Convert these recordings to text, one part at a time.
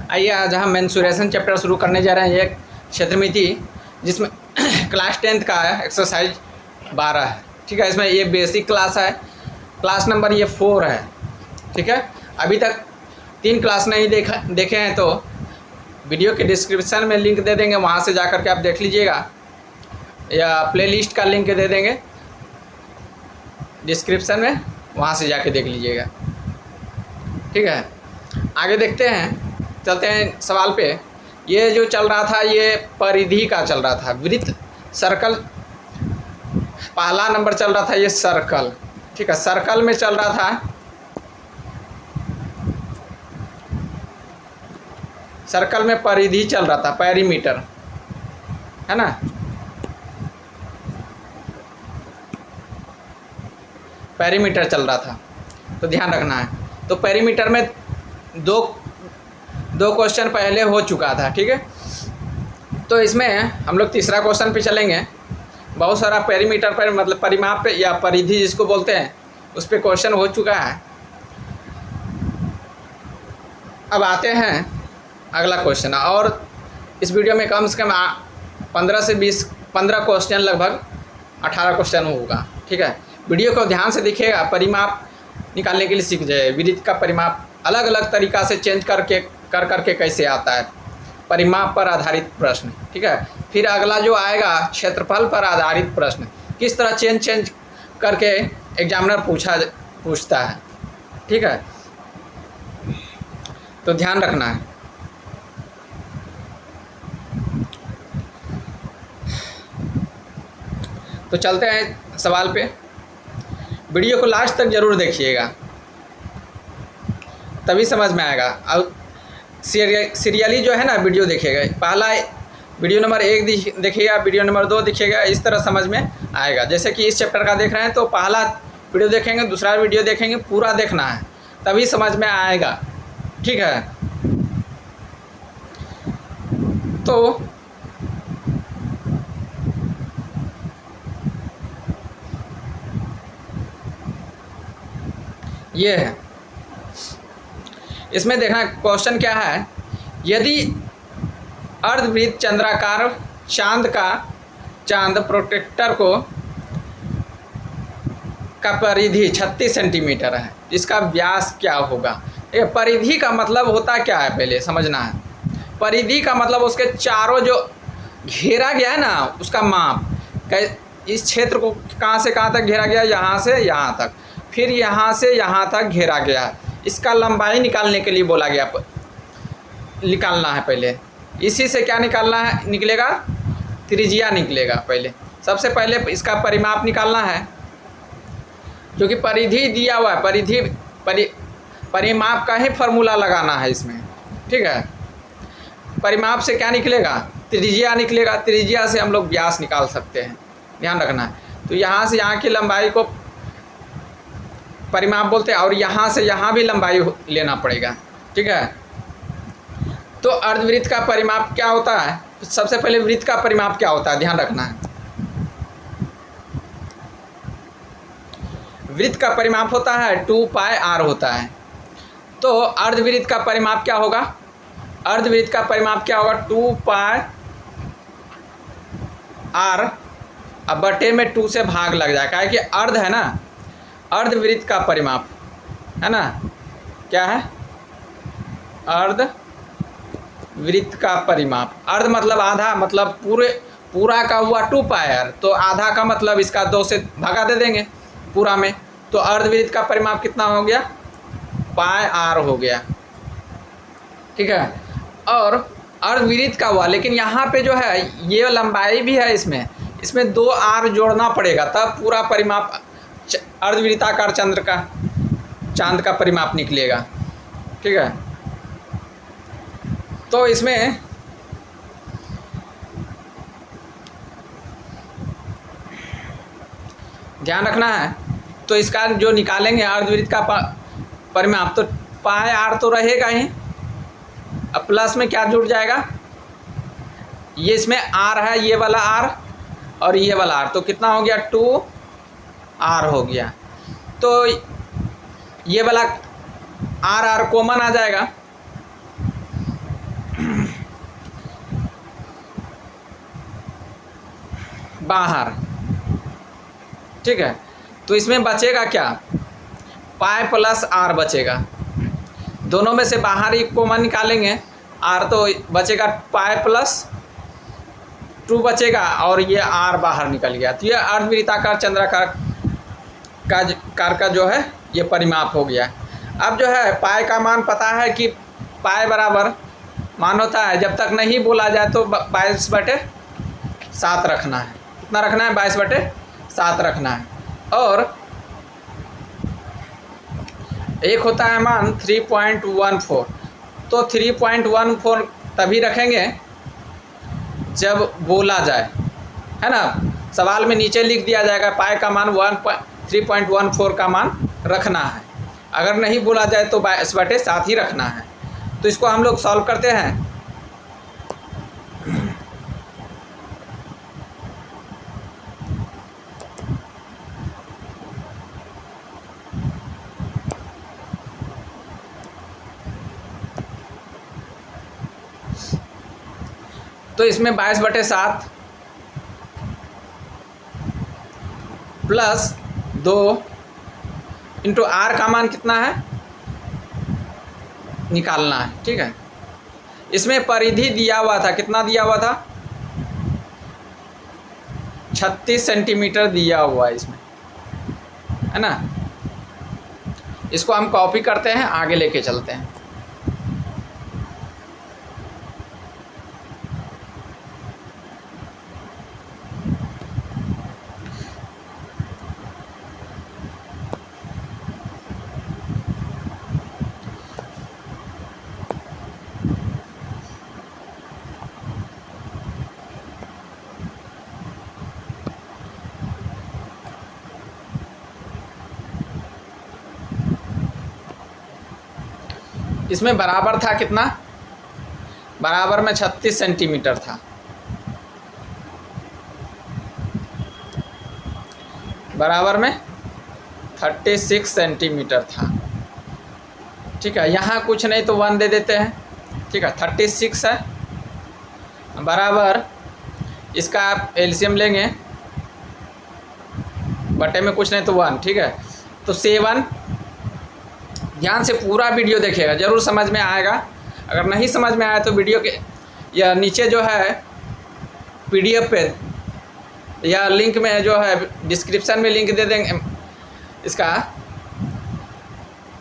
आइए आज हम मेंसुरेशन चैप्टर शुरू करने जा रहे हैं। ये क्षेत्रमिति जिसमें क्लास 10th का है, एक्सरसाइज 12 है। ठीक है, इसमें ये बेसिक क्लास है, क्लास नंबर ये 4 है। ठीक है, अभी तक 3 क्लास नहीं देखे हैं तो वीडियो के डिस्क्रिप्शन में लिंक दे देंगे, वहाँ से जा कर के आप देख लीजिएगा, या प्लेलिस्ट का लिंक दे देंगे डिस्क्रिप्शन में, वहाँ से जाके देख लीजिएगा। ठीक है, आगे देखते हैं, चलते हैं सवाल पे। ये जो चल रहा था ये परिधि का चल रहा था, वृत्त सर्कल, पहला नंबर चल रहा था ये सर्कल। ठीक है, सर्कल में चल रहा था, सर्कल में परिधि चल रहा था, पेरीमीटर है ना। पेरीमीटर चल रहा था, तो ध्यान रखना है। तो पेरीमीटर में दो क्वेश्चन पहले हो चुका था। ठीक है, तो इसमें हम लोग तीसरा क्वेश्चन पे चलेंगे। बहुत सारा पेरीमीटर पर मतलब परिमाप पे या परिधि जिसको बोलते हैं उस पर क्वेश्चन हो चुका है। अब आते हैं अगला क्वेश्चन, और इस वीडियो में कम से कम 15 से 15 क्वेश्चन, लगभग 18 क्वेश्चन होगा। ठीक है, वीडियो को ध्यान से दिखेगा, परिमाप निकालने के लिए सीख जाए। वृत्त का परिमाप अलग अलग तरीक़ा से चेंज करके कैसे आता है, परिमाप पर आधारित प्रश्न। ठीक है, फिर अगला जो आएगा क्षेत्रफल पर आधारित प्रश्न, किस तरह चेंज करके एग्जामिनर पूछता है। ठीक है, तो ध्यान रखना है। तो चलते हैं सवाल पे। वीडियो को लास्ट तक ज़रूर देखिएगा, तभी समझ में आएगा। अब सीरियली जो है ना वीडियो देखिएगा, पहला वीडियो नंबर 1 देखिएगा, वीडियो नंबर 2 देखिएगा, इस तरह समझ में आएगा। जैसे कि इस चैप्टर का देख रहे हैं तो पहला वीडियो देखेंगे, दूसरा वीडियो देखेंगे, पूरा देखना है, तभी समझ में आएगा। ठीक है, तो ये है, इसमें देखना क्वेश्चन क्या है। यदि अर्धवृत्त चंद्राकार चांद प्रोटेक्टर का परिधि 36 सेंटीमीटर है, इसका व्यास क्या होगा। ये परिधि का मतलब होता क्या है, पहले समझना है। परिधि का मतलब उसके चारों जो घेरा गया है ना, उसका माप। इस क्षेत्र को कहाँ से कहाँ तक घेरा गया, यहाँ से यहाँ तक, फिर यहाँ से यहाँ तक घेरा गया, इसका लंबाई निकालने के लिए बोला गया, निकालना है पहले। इसी से क्या निकालना है, निकलेगा त्रिज्या निकलेगा। पहले सबसे पहले इसका परिमाप निकालना है, क्योंकि परिधि दिया हुआ है, परिमाप का ही फॉर्मूला लगाना है इसमें। ठीक है, परिमाप से क्या निकलेगा, त्रिज्या निकलेगा। त्रिज्या से हम लोग व्यास निकाल सकते हैं, ध्यान रखना है। तो यहाँ से यहाँ की लंबाई को परिमाप बोलते हैं, और यहाँ से यहाँ भी लंबाई लेना पड़ेगा। ठीक है, तो अर्धवृत्त का परिमाप क्या होता है, सबसे पहले वृत्त का परिमाप क्या होता है, ध्यान रखना है। वृत्त का परिमाप होता है 2πr होता है। तो अर्धवृत्त का परिमाप क्या होगा, अर्धवृत्त का परिमाप क्या होगा, 2πr। अब बटे में 2 से भाग लग जाएगा, कि अर्ध है ना, अर्धवृत्त का परिमाप है ना, क्या है, अर्धवृत्त का परिमाप। अर्ध मतलब आधा, मतलब पूरा का हुआ 2πr, तो आधा का मतलब इसका 2 से भागा दे देंगे पूरा में, तो अर्धवृत्त का परिमाप कितना हो गया, πr हो गया। ठीक है, और अर्धवृत्त का हुआ, लेकिन यहाँ पे जो है ये लंबाई भी है, इसमें 2r जोड़ना पड़ेगा, तब पूरा परिमाप अर्धवृत्ताकार चांद का परिमाप निकलेगा। ठीक है, तो इसमें ध्यान रखना है। तो इसका जो निकालेंगे अर्धवृत्त का परिमाप, तो πr तो रहेगा ही, अब प्लस में क्या जुड़ जाएगा, ये इसमें r है, ये वाला r और ये वाला r, तो कितना हो गया, 2r हो गया। तो ये वाला आर कॉमन आ जाएगा, बाहर, ठीक है। तो इसमें बचेगा क्या, पाई प्लस आर बचेगा। दोनों में से बाहर ही कॉमन निकालेंगे, आर तो बचेगा पाई प्लस 2 बचेगा और ये आर बाहर निकल गया। तो ये अर्धवृत्ताकार चंद्राकार का जो है ये परिमाप हो गया। अब जो है पाई का मान पता है कि पाई बराबर मान होता है, जब तक नहीं बोला जाए तो 22/7 रखना है। कितना रखना है, 22/7 रखना है। और एक होता है मान 3.14, तो 3.14 तभी रखेंगे जब बोला जाए, है ना। सवाल में नीचे लिख दिया जाएगा पाई का मान 3.14 का मान रखना है। अगर नहीं बोला जाए तो 22/7 ही रखना है। तो इसको हम लोग सॉल्व करते हैं। तो इसमें 22/7 प्लस 2 इंटू आर का मान कितना है निकालना है, ठीक है। इसमें परिधि दिया हुआ था, कितना दिया हुआ था, 36 सेंटीमीटर दिया हुआ है इसमें, है ना। इसको हम कॉपी करते हैं, आगे लेके चलते हैं। इसमें बराबर था कितना, बराबर में 36 सेंटीमीटर था। बराबर में 36 सेंटीमीटर था, ठीक है। यहाँ कुछ नहीं तो 1 दे देते हैं, ठीक है। 36 है बराबर, इसका आप एलसीएम लेंगे, बटे में कुछ नहीं तो 1, ठीक है। तो 7, ध्यान से पूरा वीडियो देखिएगा, ज़रूर समझ में आएगा। अगर नहीं समझ में आया तो वीडियो के या नीचे जो है पीडीएफ पे या लिंक में जो है डिस्क्रिप्शन में लिंक दे देंगे इसका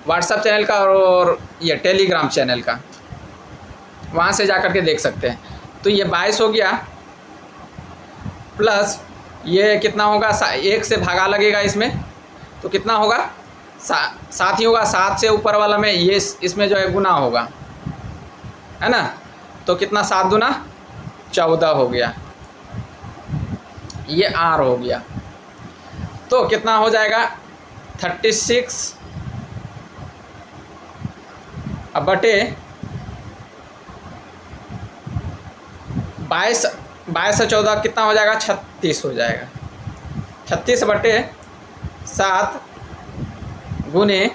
व्हाट्सएप चैनल का और ये टेलीग्राम चैनल का, वहाँ से जा कर के देख सकते हैं। तो ये 22 हो गया, प्लस ये कितना होगा, 1 से भागा लगेगा इसमें, तो कितना होगा, 7 ही होगा। 7 से ऊपर वाला में ये इसमें जो है गुना होगा, है ना। तो कितना, 7 दूना 14 हो गया, ये आर हो गया। तो कितना हो जाएगा, 36 अब बटे 22 से 14 कितना हो जाएगा, 36 हो जाएगा। 36/7 गुने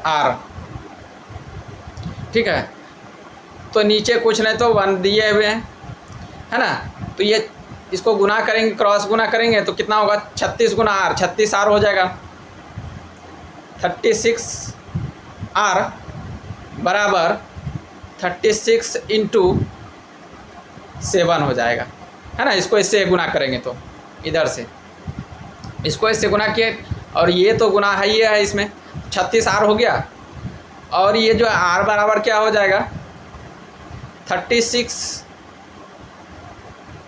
आर, ठीक है। तो नीचे कुछ नहीं तो 1 दिए हुए हैं, है ना। तो ये इसको गुना करेंगे, क्रॉस गुना करेंगे तो कितना होगा, 36 गुना आर, 36 आर हो जाएगा। 36 आर बराबर 36 × 7 हो जाएगा, है ना। इसको इससे गुना करेंगे तो इधर से इसको इससे गुना किए, और ये तो गुना है ही है इसमें, 36 आर हो गया। और ये जो आर बराबर क्या हो जाएगा, 36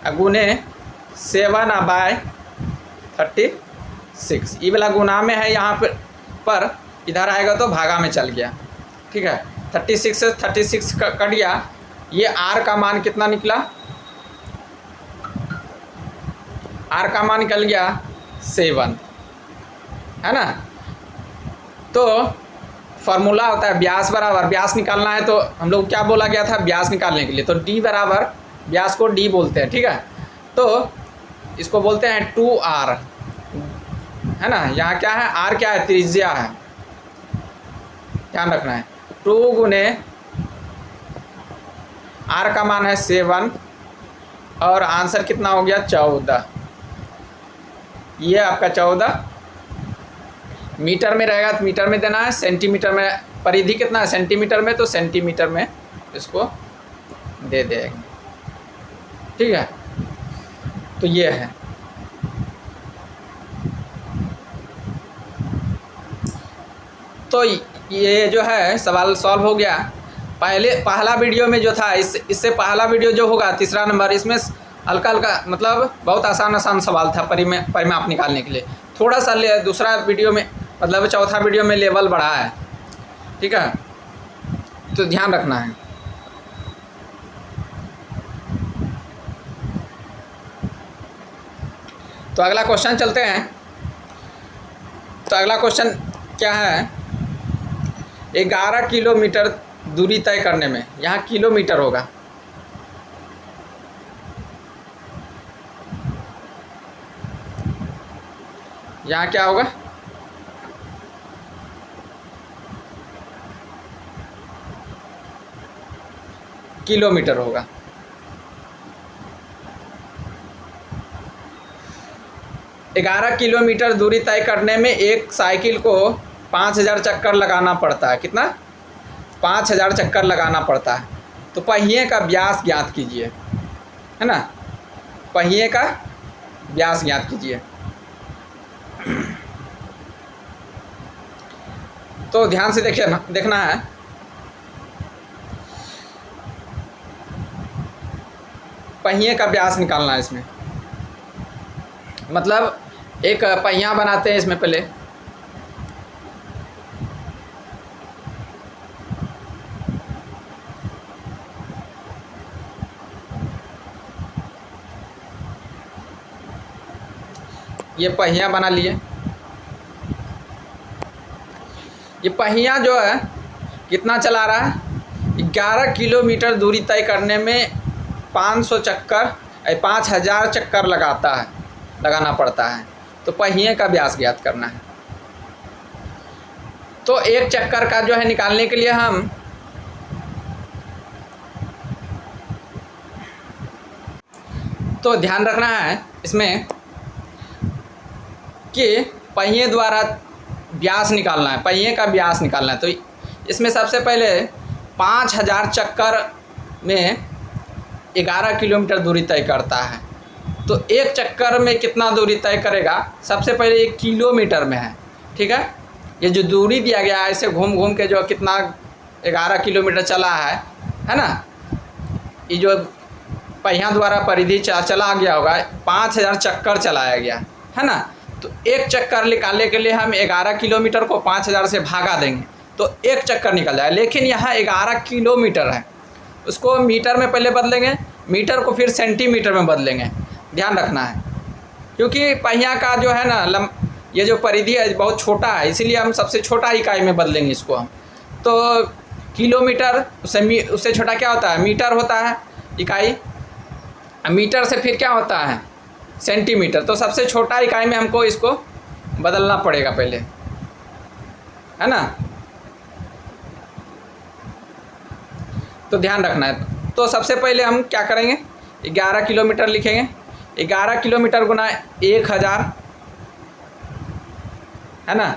गुने 7/36। ये वाला गुना में है यहाँ पर इधर आएगा तो भागा में चल गया, ठीक है। 36 से 36 कट गया। ये आर का मान कितना निकला, आर का मान निकल गया 7, है ना। तो फार्मूला होता है व्यास बराबर, व्यास निकालना है तो हम लोग क्या बोला गया था व्यास निकालने के लिए, तो डी बराबर, व्यास को डी बोलते हैं, ठीक है। तो इसको बोलते हैं 2r, है ना। यहाँ क्या है, r क्या है, त्रिज्या है, ध्यान रखना है। 2 गुने आर का मान है 7 और आंसर कितना हो गया 14। ये आपका 14 मीटर में रहेगा तो मीटर में देना है, सेंटीमीटर में परिधि कितना है सेंटीमीटर में, तो सेंटीमीटर में इसको दे देंगे। ठीक है, तो ये है। तो ये जो है सवाल सॉल्व हो गया। पहला वीडियो में जो था इससे पहला वीडियो जो होगा 3रा नंबर, इसमें हल्का हल्का मतलब बहुत आसान सवाल था परिमाप निकालने के लिए। थोड़ा सा दूसरा वीडियो में मतलब चौथा वीडियो में लेवल बढ़ा है। ठीक है, तो ध्यान रखना है। तो अगला क्वेश्चन चलते हैं। तो अगला क्वेश्चन क्या है, 11 किलोमीटर दूरी तय करने में, यहाँ किलोमीटर होगा, यहाँ क्या होगा किलोमीटर होगा। ग्यारह किलोमीटर दूरी तय करने में एक साइकिल को 5000 चक्कर लगाना पड़ता है। कितना 5000 चक्कर लगाना पड़ता है। तो पहिए का व्यास ज्ञात कीजिए, है ना, पहिए का व्यास ज्ञात कीजिए। तो ध्यान से देखना है। पहिए का व्यास निकालना है इसमें, मतलब एक पहिया बनाते हैं इसमें। पहले ये पहिया बना लिए। ये पहिया जो है कितना चला रहा है, 11 किलोमीटर दूरी तय करने में 500 चक्कर 5000 चक्कर लगाना पड़ता है। तो पहिए का व्यास ज्ञात करना है। तो एक चक्कर का जो है निकालने के लिए हम तो ध्यान रखना है इसमें कि पहिए द्वारा व्यास निकालना है, पहिए का व्यास निकालना है। तो इसमें सबसे पहले 5000 चक्कर में 11 किलोमीटर दूरी तय करता है। तो एक चक्कर में कितना दूरी तय करेगा, सबसे पहले ये किलोमीटर में है। ठीक है, ये जो दूरी दिया गया है ऐसे घूम घूम के जो कितना 11 किलोमीटर चला है ना, ये जो पहिया द्वारा परिधि चला गया होगा 5000 चक्कर चलाया गया है ना। तो एक चक्कर निकालने के लिए हम 11 किलोमीटर को 5000 से भागा देंगे तो एक चक्कर निकल जाए। लेकिन यहाँ 11 किलोमीटर है, उसको मीटर में पहले बदलेंगे, मीटर को फिर सेंटीमीटर में बदलेंगे। ध्यान रखना है, क्योंकि पहिया का जो है ना ये जो परिधि है बहुत छोटा है, इसीलिए हम सबसे छोटा इकाई में बदलेंगे इसको हम। तो किलोमीटर उससे छोटा क्या होता है, मीटर होता है इकाई। मीटर से फिर क्या होता है, सेंटीमीटर। तो सबसे छोटा इकाई में हमको इसको बदलना पड़ेगा पहले, है ना। तो ध्यान रखना है। तो सबसे पहले हम क्या करेंगे, 11 किलोमीटर लिखेंगे। 11 किलोमीटर गुना 1000, है ना।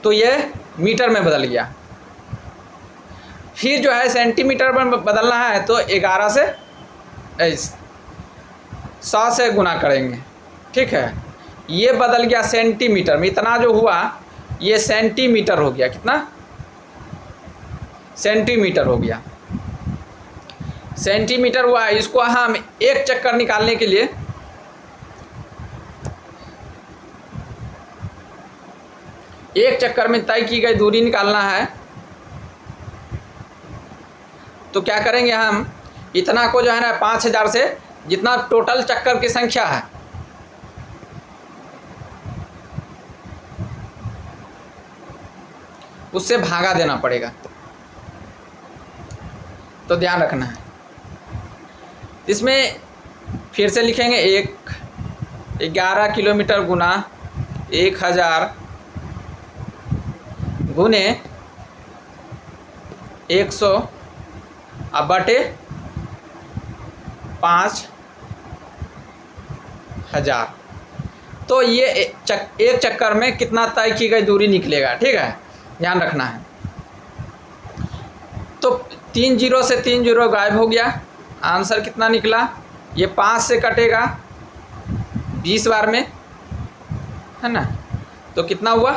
तो ये मीटर में बदल गया। फिर जो है सेंटीमीटर में बदलना है तो 11 से 100 से गुना करेंगे। ठीक है, ये बदल गया सेंटीमीटर में। इतना जो हुआ ये सेंटीमीटर हो गया। कितना सेंटीमीटर हो गया, सेंटीमीटर हुआ। इसको हम एक चक्कर निकालने के लिए एक चक्कर में तय की गई दूरी निकालना है। तो क्या करेंगे हम, इतना को जो है ना 5000 से जितना टोटल चक्कर की संख्या है उससे भागा देना पड़ेगा। तो ध्यान रखना है। इसमें फिर से लिखेंगे 11 किलोमीटर गुना 1000 गुने 100 अब बटे 5000। तो ये एक चक्कर में कितना तय की गई दूरी निकलेगा, ठीक है, ध्यान रखना है। तो 3 जीरो से 3 जीरो गायब हो गया, आंसर कितना निकला, ये 5 से कटेगा 20 बार में, है ना, तो कितना हुआ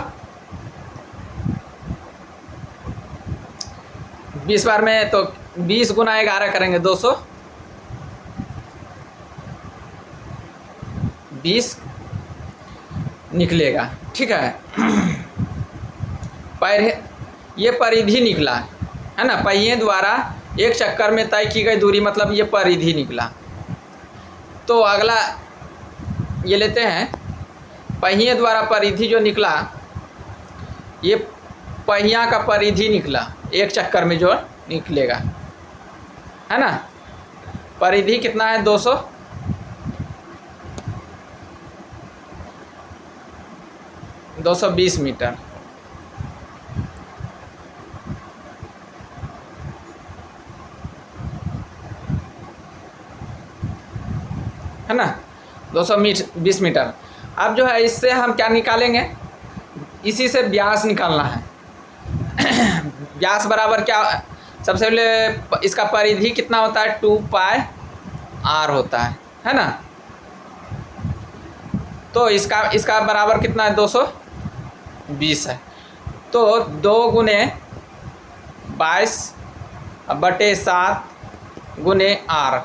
20 बार में, तो 20 गुना 11 करेंगे 220 निकलेगा, ठीक है। ये परिधि निकला, है ना, पहिए द्वारा एक चक्कर में तय की गई दूरी, मतलब ये परिधि निकला। तो अगला ये लेते हैं, पहिए द्वारा परिधि जो निकला, ये पहिया का परिधि निकला, एक चक्कर में जो निकलेगा, है ना। परिधि कितना है 220 मीटर, है ना, 220 मीटर। अब जो है इससे हम क्या निकालेंगे, इसी से व्यास निकालना है। व्यास बराबर क्या, सबसे पहले इसका परिधि कितना होता है 2πr होता है ना। तो इसका बराबर कितना है 220 है। तो 2 गुने 22/7 गुने r,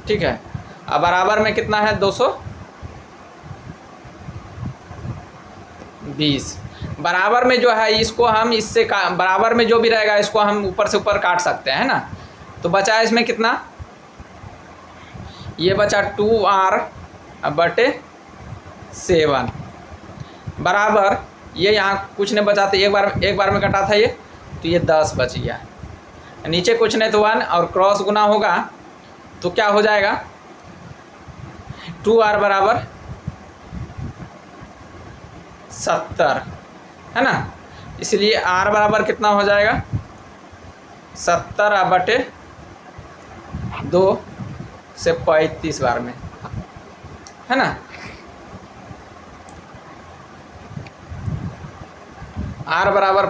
ठीक है। अब बराबर में कितना है 220। बराबर में जो है इसको हम इससे बराबर में जो भी रहेगा इसको हम ऊपर से ऊपर काट सकते हैं, है ना। तो बचा इसमें कितना, ये बचा 2r/7 बराबर, ये यहाँ कुछ नहीं बचा था, एक बार में कटा था ये, तो ये 10 बच गया। नीचे कुछ नहीं तो 1 और क्रॉस गुना होगा तो क्या हो जाएगा 2r बराबर 70, है ना। इसलिए r बराबर कितना हो जाएगा 70/2 से 35 बार में, है ना। r बराबर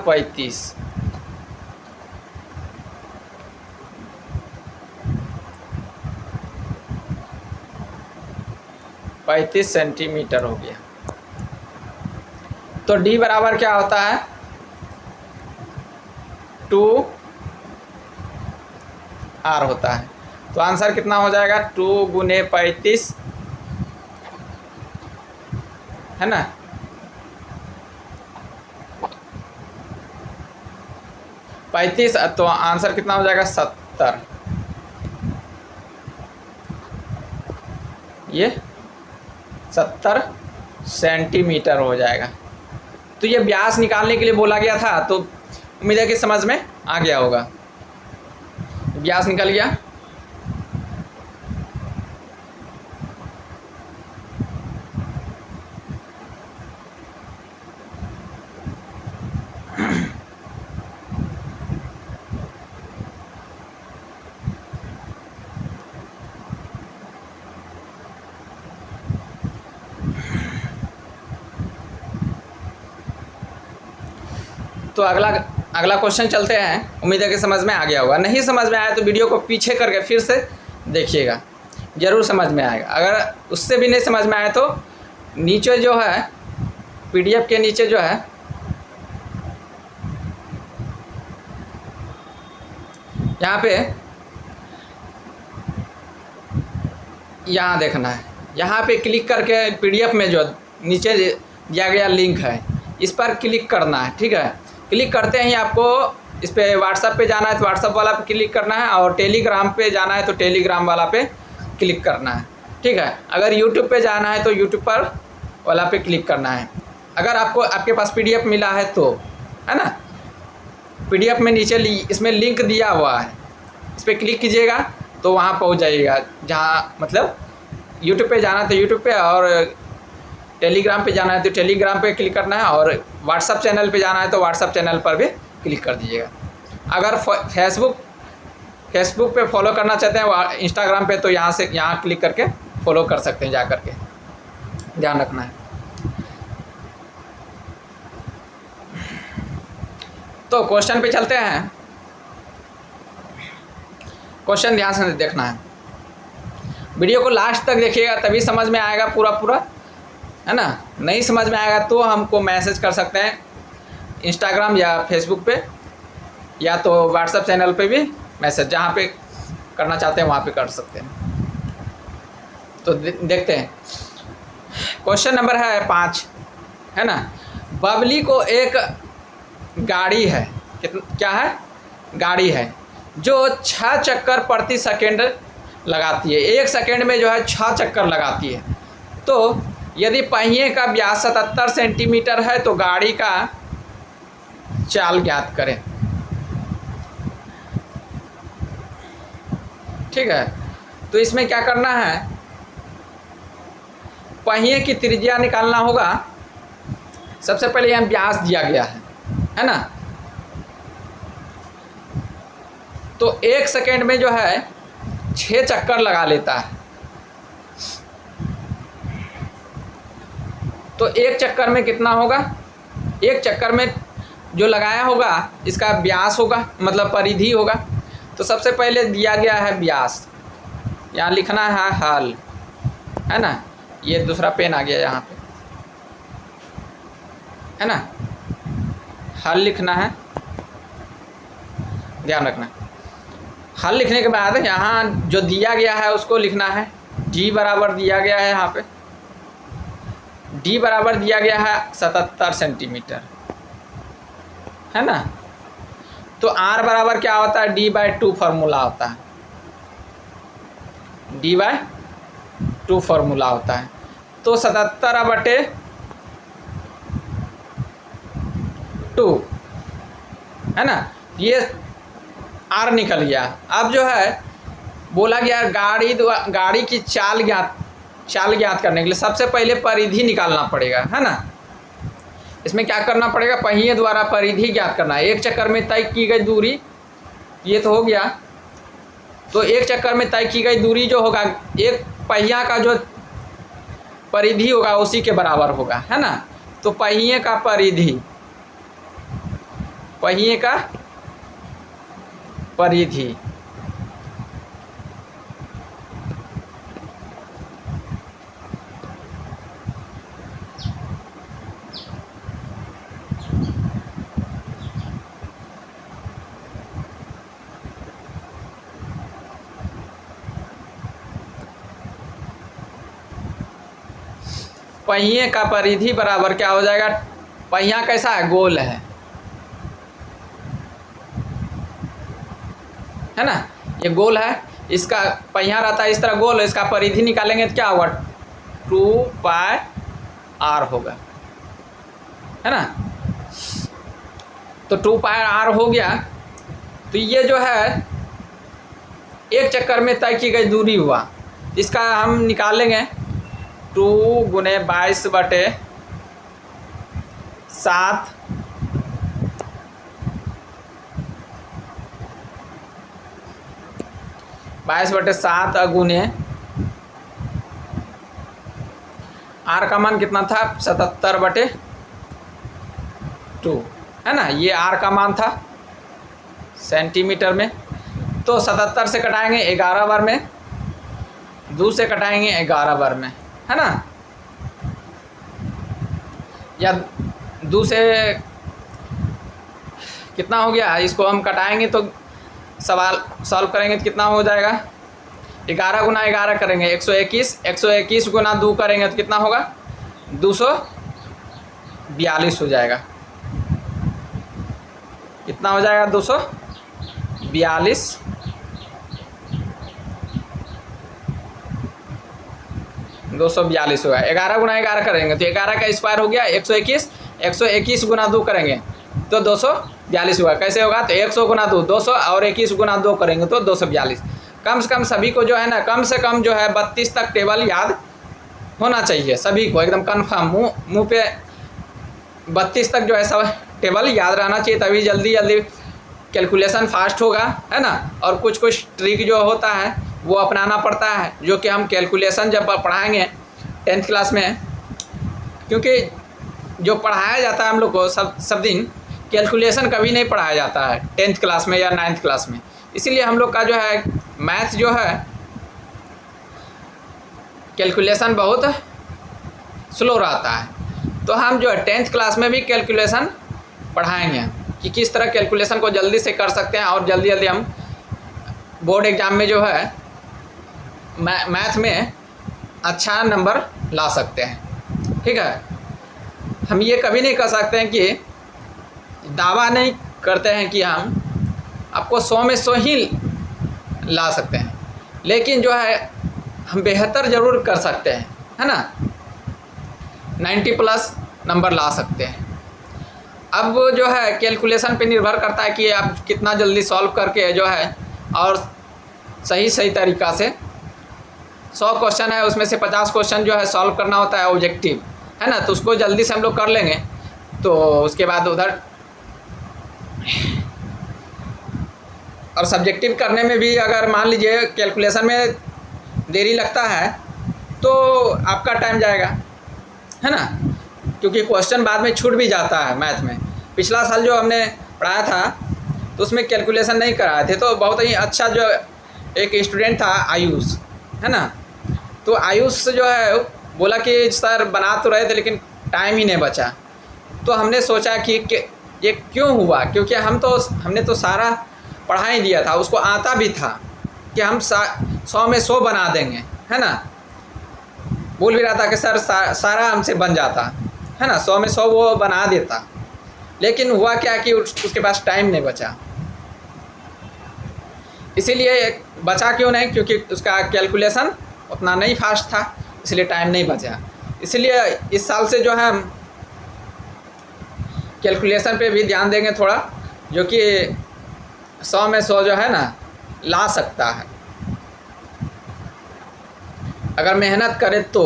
35 सेंटीमीटर हो गया। तो d बराबर क्या होता है 2r होता है। तो आंसर कितना हो जाएगा 2 गुने 35, है ना। पैंतीस, तो आंसर कितना हो जाएगा 70। ये 70 सेंटीमीटर हो जाएगा। तो ये व्यास निकालने के लिए बोला गया था, तो उम्मीद है कि समझ में आ गया होगा। व्यास निकल गया। तो अगला क्वेश्चन चलते हैं। उम्मीद है कि समझ में आ गया होगा। नहीं समझ में आया तो वीडियो को पीछे करके फिर से देखिएगा, ज़रूर समझ में आएगा। अगर उससे भी नहीं समझ में आया तो नीचे जो है पीडीएफ के नीचे जो है यहाँ पे यहाँ देखना है, यहाँ पे क्लिक करके पीडीएफ में जो नीचे दिया गया लिंक है इस पर क्लिक करना है। ठीक है, क्लिक करते ही आपको इस पर व्हाट्सएप पे जाना है तो व्हाट्सएप वाला पे क्लिक करना है, और टेलीग्राम पे जाना है तो टेलीग्राम वाला पे क्लिक करना है। ठीक है, अगर यूट्यूब पे जाना है तो यूट्यूब पर वाला पे क्लिक करना है। अगर आपके पास पीडीएफ मिला है तो, है ना, पीडीएफ में नीचे इसमें लिंक दिया हुआ है, इस पर क्लिक कीजिएगा तो वहाँ पहुँच जाइएगा। जहाँ मतलब यूट्यूब पे जाना है तो यूट्यूब पे, और टेलीग्राम पे जाना है तो टेलीग्राम पे क्लिक करना है, और व्हाट्सएप चैनल पे जाना है तो व्हाट्सएप चैनल पर भी क्लिक कर दीजिएगा। अगर फेसबुक फेसबुक पे फॉलो करना चाहते हैं, इंस्टाग्राम पे, तो यहाँ क्लिक करके फॉलो कर सकते हैं, जा करके ध्यान रखना है। तो क्वेश्चन पे चलते हैं। क्वेश्चन ध्यान से देखना है, वीडियो को लास्ट तक देखिएगा तभी समझ में आएगा पूरा, है ना। नहीं समझ में आएगा तो हमको मैसेज कर सकते हैं इंस्टाग्राम या फेसबुक पे, या तो व्हाट्सएप चैनल पे भी मैसेज, जहाँ पे करना चाहते हैं वहाँ पे कर सकते हैं। तो देखते हैं। क्वेश्चन नंबर है 5, है ना। बबली को एक गाड़ी है, क्या है, गाड़ी है, जो 6 चक्कर प्रति सेकेंड लगाती है। 1 सेकेंड में जो है 6 चक्कर लगाती है। तो यदि पहिए का व्यास 77 सेंटीमीटर है तो गाड़ी का चाल ज्ञात करें। ठीक है, तो इसमें क्या करना है, पहिए की त्रिज्या निकालना होगा। सबसे पहले यहाँ व्यास दिया गया है ना। तो 1 सेकेंड में जो है 6 चक्कर लगा लेता है। तो 1 चक्कर में कितना होगा, 1 चक्कर में जो लगाया होगा इसका व्यास होगा, मतलब परिधि होगा। तो सबसे पहले दिया गया है व्यास, यहाँ लिखना है हल, है ना। ये दूसरा पेन आ गया यहाँ पे, है ना। हल लिखना है, ध्यान रखना। हल लिखने के बाद यहाँ जो दिया गया है उसको लिखना है। डी बराबर दिया गया है, यहाँ पे डी बराबर दिया गया है 77 सेंटीमीटर, है ना। तो आर बराबर क्या होता है, D/2 फार्मूला होता है, D/2 फार्मूला होता है। तो 77/2, है ना। ये आर निकल गया। अब जो है बोला गया गाड़ी की चाल ज्ञात करने के लिए सबसे पहले परिधि निकालना पड़ेगा, है ना। इसमें क्या करना पड़ेगा, पहिए द्वारा परिधि ज्ञात करना है। 1 चक्कर में तय की गई दूरी, ये तो हो गया। तो 1 चक्कर में तय की गई दूरी जो होगा, एक पहिया का जो परिधि होगा उसी के बराबर होगा, है ना। तो पहिए का परिधि, पहिए का परिधि पहिए का परिधि बराबर क्या हो जाएगा, पहिया कैसा है, गोल है ना। ये गोल है, इसका पहिया रहता है इस तरह गोल, इसका परिधि निकालेंगे तो क्या होगा, 2πr होगा, है ना। तो 2πr हो गया। तो ये जो है 1 चक्कर में तय की गई दूरी हुआ, इसका हम निकालेंगे 2 × 22/7 22/7 गुने आर का मान कितना था, 77/2, है ना। ये आर का मान था सेंटीमीटर में। तो 77 से कटाएंगे 11 बार में, 2 से कटाएंगे 11 बार में, है ना। या 2 से कितना हो गया, इसको हम कटाएंगे तो सवाल सॉल्व करेंगे तो कितना हो जाएगा, 11 × 11 करेंगे 121, 121 × 2 करेंगे तो कितना होगा, 242 हो जाएगा। कितना हो जाएगा, 242 242 होगा। 11 × 11 करेंगे तो 11 का स्क्वायर हो गया 121, 121 × 2 करेंगे तो 242 होगा। कैसे होगा, तो 100 × 2 200 और 21 × 2 करेंगे तो 242। कम से कम सभी को जो है ना, कम से कम जो है 32 तक टेबल याद होना चाहिए सभी को, एकदम कन्फर्म मुँह पे 32 तक जो है सब टेबल याद रहना चाहिए, तभी जल्दी कैलकुलेशन फास्ट होगा, है ना। और कुछ कुछ ट्रिक जो होता है वो अपनाना पड़ता है, जो कि हम कैलकुलेशन जब पढ़ाएंगे 10th क्लास में, क्योंकि जो पढ़ाया जाता है हम लोग को सब दिन, कैलकुलेशन कभी नहीं पढ़ाया जाता है 10th क्लास में या 9th क्लास में। इसीलिए हम लोग का जो है मैथ जो है कैलकुलेशन बहुत स्लो रहता है। तो हम जो है 10th क्लास में भी कैलकुलेशन पढ़ाएंगे कि किस तरह कैलकुलेशन को जल्दी से कर सकते हैं और जल्दी जल्दी हम बोर्ड एग्ज़ाम में जो है मैथ में अच्छा नंबर ला सकते हैं। ठीक है, हम ये कभी नहीं कर सकते हैं कि दावा नहीं करते हैं कि हम आपको 100 में 100 ही ला सकते हैं, लेकिन जो है हम बेहतर ज़रूर कर सकते हैं, है ना। 90+ नंबर ला सकते हैं। अब जो है कैलकुलेशन पे निर्भर करता है कि आप कितना जल्दी सॉल्व करके जो है और सही तरीक़ा से 100 क्वेश्चन है उसमें से 50 क्वेश्चन जो है सॉल्व करना होता है ऑब्जेक्टिव, है ना। तो उसको जल्दी से हम लोग कर लेंगे, तो उसके बाद उधर और सब्जेक्टिव करने में भी अगर मान लीजिए कैलकुलेशन में देरी लगता है तो आपका टाइम जाएगा, है ना, क्योंकि क्वेश्चन बाद में छूट भी जाता है मैथ में। पिछला साल जो हमने पढ़ाया था तो उसमें कैलकुलेशन नहीं कराए थे, तो बहुत ही अच्छा जो एक स्टूडेंट था आयुष, है ना। तो आयुष जो है बोला कि सर बना तो रहे थे लेकिन टाइम ही नहीं बचा। तो हमने सोचा कि ये क्यों हुआ, क्योंकि हमने तो सारा पढ़ा ही दिया था, उसको आता भी था कि हम 100 में 100 बना देंगे, है ना। बोल भी रहा था कि सर सारा हमसे बन जाता, है ना, 100 में 100 वो बना देता। लेकिन हुआ क्या कि उसके पास टाइम नहीं बचा। इसीलिए बचा क्यों नहीं, क्योंकि उसका कैलकुलेशन उतना नहीं फास्ट था, इसलिए टाइम नहीं बचा। इसलिए इस साल से जो है हम कैलकुलेशन पे भी ध्यान देंगे थोड़ा, जो कि 100 में 100 जो है ना ला सकता है अगर मेहनत करे तो।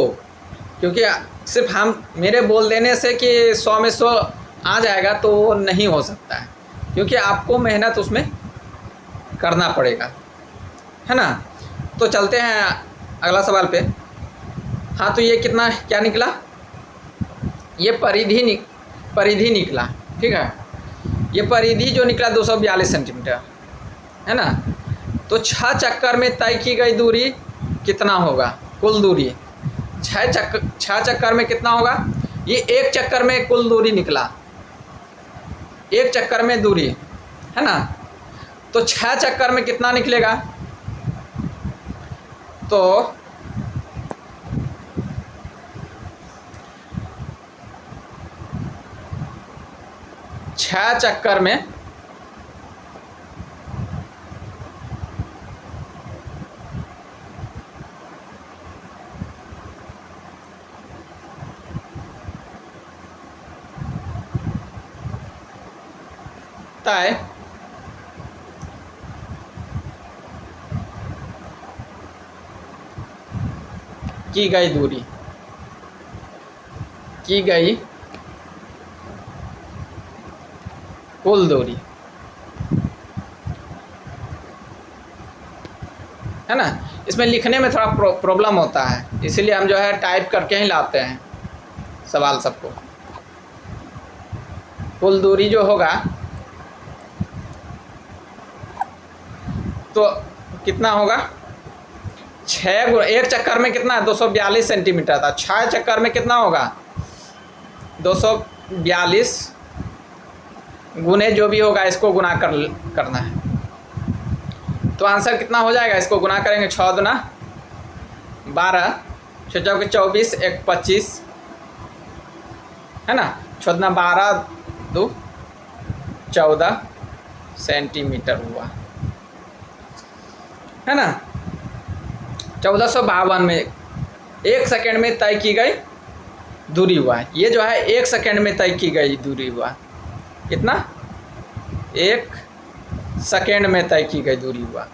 क्योंकि सिर्फ हम मेरे बोल देने से कि 100 में 100 आ जाएगा तो वो नहीं हो सकता है, क्योंकि आपको मेहनत उसमें करना पड़ेगा, है ना। तो चलते हैं अगला सवाल पे। हाँ, तो ये क्या निकला, ये परिधि निकला। ठीक है, ये परिधि जो निकला 242 सेंटीमीटर, है ना। तो 6 चक्कर में तय की गई दूरी कितना होगा, कुल दूरी 6 चक्कर में कितना होगा। ये एक चक्कर में कुल दूरी निकला, एक चक्कर में दूरी, है ना। तो 6 चक्कर में कितना निकलेगा, तो 6 चक्कर में तय की गई दूरी, की गई कुल दूरी, है ना। इसमें लिखने में थोड़ा प्रॉब्लम होता है, इसीलिए हम जो है टाइप करके ही लाते हैं सवाल सबको। कुल दूरी जो होगा तो कितना होगा, 6 एक चक्कर में कितना 242 सेंटीमीटर था, 6 चक्कर में कितना होगा 242 गुने जो भी होगा इसको गुना करना है। तो आंसर कितना हो जाएगा, इसको गुना करेंगे 6 दूना 12, 6 चौके 24, 1 25, है ना। 6 दूना 12, 2 14 सेंटीमीटर हुआ, है ना। 1452 में 1 सेकेंड में तय की गई दूरी हुआ। ये जो है 1 सेकेंड में तय की गई दूरी हुआ, कितना 1 सेकेंड में तय की गई दूरी हुआ।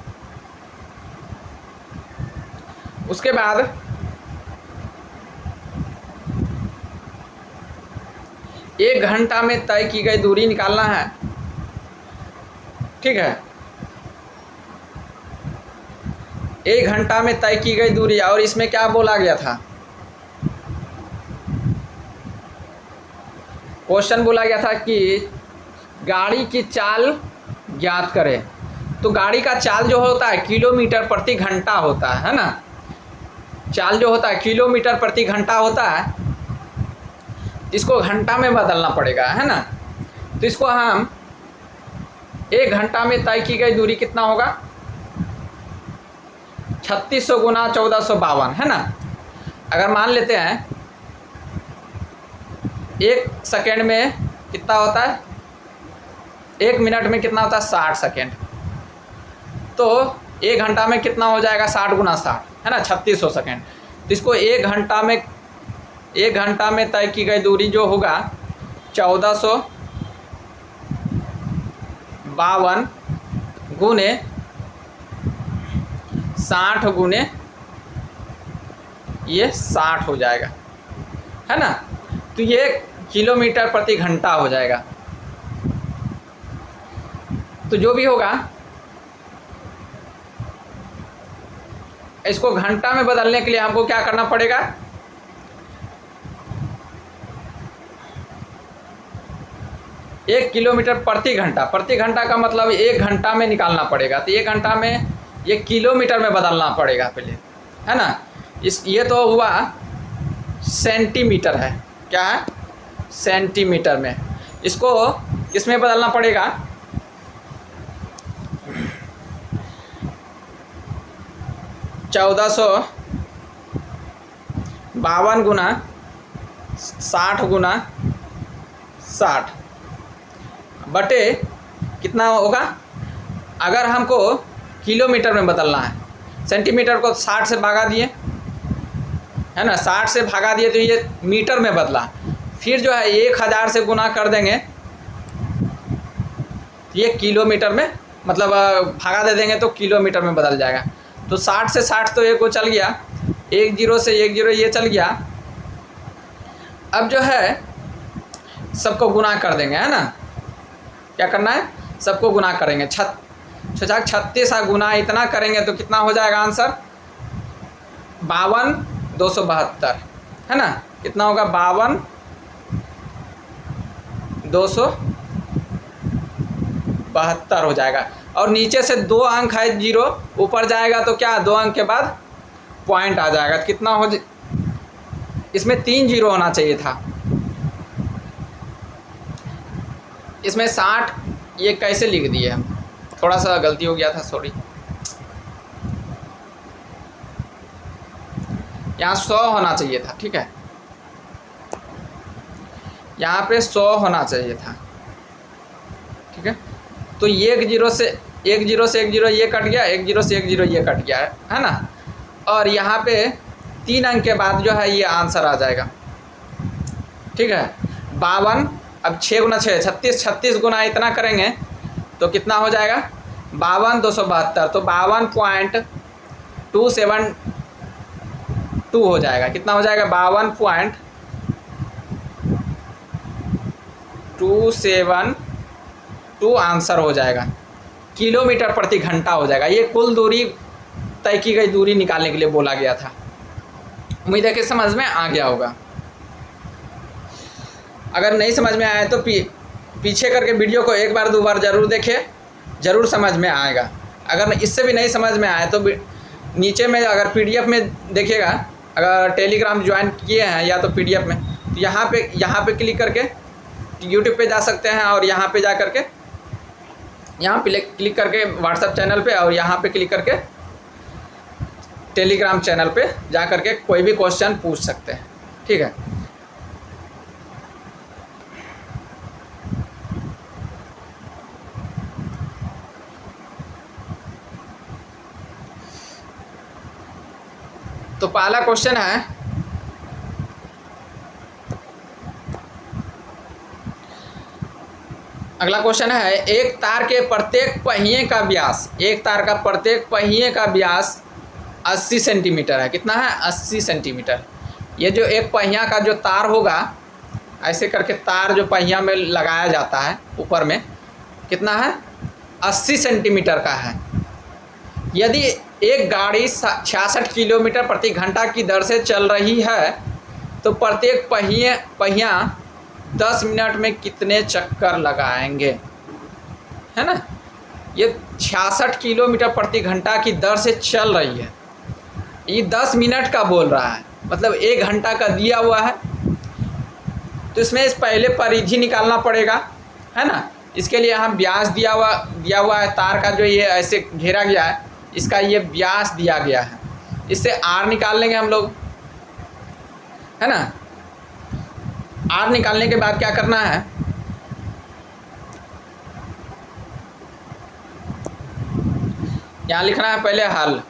उसके बाद 1 घंटा में तय की गई दूरी निकालना है। ठीक है। 1 घंटा में तय की गई दूरी, और इसमें क्या बोला गया था, क्वेश्चन बोला गया था कि गाड़ी की चाल ज्ञात करें। तो गाड़ी का चाल जो होता है किलोमीटर प्रति घंटा होता है ना, चाल जो होता है किलोमीटर प्रति घंटा होता है, इसको घंटा में बदलना पड़ेगा, है ना। तो इसको हम 1 घंटा में तय की गई दूरी कितना होगा, 3600 गुना 1452, है ना। अगर मान लेते हैं 1 सेकेंड में कितना होता है, 1 मिनट में कितना होता है 60 सेकेंड, तो 1 घंटा में कितना हो जाएगा 60 गुना 60, है ना, 3600 सेकेंड। तो इसको 1 घंटा में तय की गई दूरी जो होगा 1452 गुने 60 गुने ये 60 हो जाएगा, है ना। तो ये किलोमीटर प्रति घंटा हो जाएगा। तो जो भी होगा इसको घंटा में बदलने के लिए हमको क्या करना पड़ेगा, एक किलोमीटर प्रति घंटा का मतलब 1 घंटा में निकालना पड़ेगा। तो 1 घंटा में ये किलोमीटर में बदलना पड़ेगा पहले, है ना। ये तो हुआ सेंटीमीटर है, क्या है, सेंटीमीटर में। इसको किसमें बदलना पड़ेगा, 1452 गुना 60 गुना 60 बटे कितना होगा, अगर हमको किलोमीटर में बदलना है, सेंटीमीटर को 60 से भागा दिए, है ना, 60 से भागा दिए तो ये मीटर में बदला। फिर जो है 1000 से गुना कर देंगे, ये किलोमीटर में मतलब भागा दे देंगे तो किलोमीटर में बदल जाएगा। तो 60 से 60 तो एक वो चल गया, 1 0 से 1 0 ये चल गया। अब जो है सबको गुना कर देंगे, है ना। क्या करना है, सबको गुना करेंगे, 36 गुना इतना करेंगे तो कितना हो जाएगा आंसर, 52,272, है ना। कितना होगा, 52,272 हो जाएगा। और नीचे से 2 अंक है 0, ऊपर जाएगा तो क्या 2 अंक के बाद पॉइंट आ जाएगा। तो कितना हो, इसमें 3 0 होना चाहिए था, इसमें 60 ये कैसे लिख दिए हम, थोड़ा सा गलती हो गया था, सॉरी। यहाँ 100 होना चाहिए था, ठीक है, यहाँ पे 100 होना चाहिए था, ठीक है। तो 1 0 से 1 0 ये कट गया, 1 0 से 1 0 ये कट गया, है ना। और यहाँ पे 3 अंक के बाद जो है ये आंसर आ जाएगा, ठीक है। 52, अब 6 गुना 6 36 गुना इतना करेंगे तो कितना हो जाएगा, 52,272, तो 52.272 हो जाएगा। कितना हो जाएगा, 52.272 आंसर हो जाएगा, किलोमीटर प्रति घंटा हो जाएगा। ये कुल दूरी, तय की गई दूरी निकालने के लिए बोला गया था। उम्मीद है कि समझ में आ गया होगा। अगर नहीं समझ में आया तो पीछे करके वीडियो को 1 बार 2 बार ज़रूर देखें, ज़रूर समझ में आएगा। अगर इससे भी नहीं समझ में आए तो नीचे में अगर PDF में देखिएगा, अगर टेलीग्राम ज्वाइन किए हैं या तो PDF में, तो यहाँ पे क्लिक करके YouTube पे जा सकते हैं, और यहाँ पे जा करके क्लिक करके व्हाट्सएप चैनल पे, और यहाँ पे क्लिक करके टेलीग्राम चैनल पे जा करके कोई भी क्वेश्चन पूछ सकते हैं, ठीक है। तो पहला क्वेश्चन है, अगला क्वेश्चन है, एक तार के प्रत्येक पहिए का व्यास, एक तार का प्रत्येक पहिए का व्यास 80 सेंटीमीटर है। कितना है, 80 सेंटीमीटर। ये जो एक पहिया का जो तार होगा, ऐसे करके तार जो पहिया में लगाया जाता है ऊपर में, कितना है 80 सेंटीमीटर का है। यदि एक गाड़ी 66 किलोमीटर प्रति घंटा की दर से चल रही है तो प्रत्येक पहिया 10 मिनट में कितने चक्कर लगाएंगे, है ना। ये 66 किलोमीटर प्रति घंटा की दर से चल रही है, ये 10 मिनट का बोल रहा है, मतलब 1 घंटा का दिया हुआ है। तो इसमें इस पहले परिधि निकालना पड़ेगा, है ना। इसके लिए हम व्यास दिया हुआ है, तार का जो ये ऐसे घेरा गया है इसका ये व्यास दिया गया है। इससे आर निकाल लेंगे हम लोग, है ना। आर निकालने के बाद क्या करना है, यहाँ लिखना है पहले हल,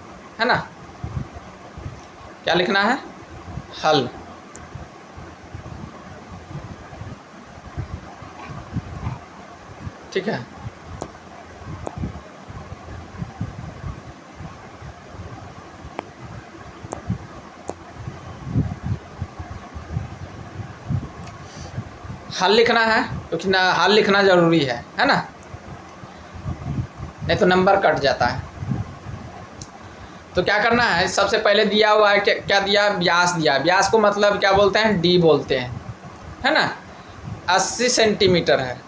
है ना। क्या लिखना है, हल। ठीक है। हल लिखना है क्योंकि ना हल लिखना ज़रूरी है ना, नहीं तो नंबर कट जाता है। तो क्या करना है, सबसे पहले दिया हुआ है क्या दिया, व्यास दिया। व्यास को मतलब क्या बोलते हैं, डी बोलते हैं, है ना। 80 सेंटीमीटर है।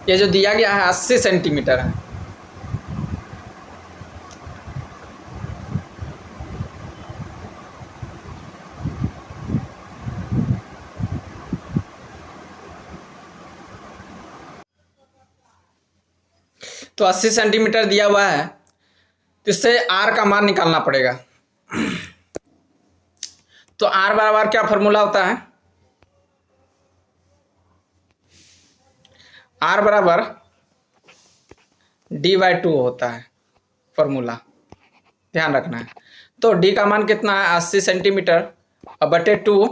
ये जो दिया गया है 80 सेंटीमीटर है। तो 80 सेंटीमीटर दिया हुआ है, तो इससे आर का मान निकालना पड़ेगा। तो आर बराबर क्या फॉर्मूला होता है, आर बराबर D/2 होता है फॉर्मूला, ध्यान रखना है। तो डी का मान कितना है, 80 सेंटीमीटर, और बटे 2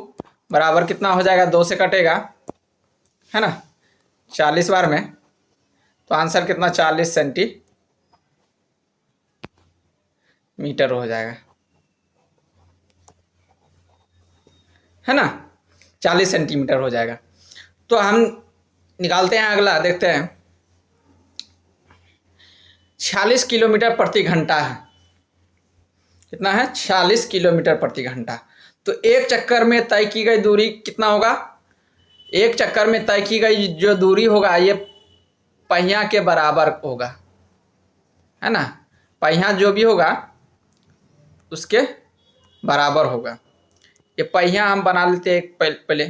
बराबर कितना हो जाएगा, 2 से कटेगा, है ना, 40 बार में। तो आंसर कितना, 40 सेंटीमीटर हो जाएगा, है ना, 40 सेंटीमीटर हो जाएगा। तो हम निकालते हैं अगला, देखते हैं। 46 किलोमीटर प्रति घंटा है, कितना है, 46 किलोमीटर प्रति घंटा। तो एक चक्कर में तय की गई दूरी कितना होगा, एक चक्कर में तय की गई जो दूरी होगा ये पहिया के बराबर होगा, है ना। पहिया जो भी होगा उसके बराबर होगा। ये पहिया हम बना लेते हैं पहले,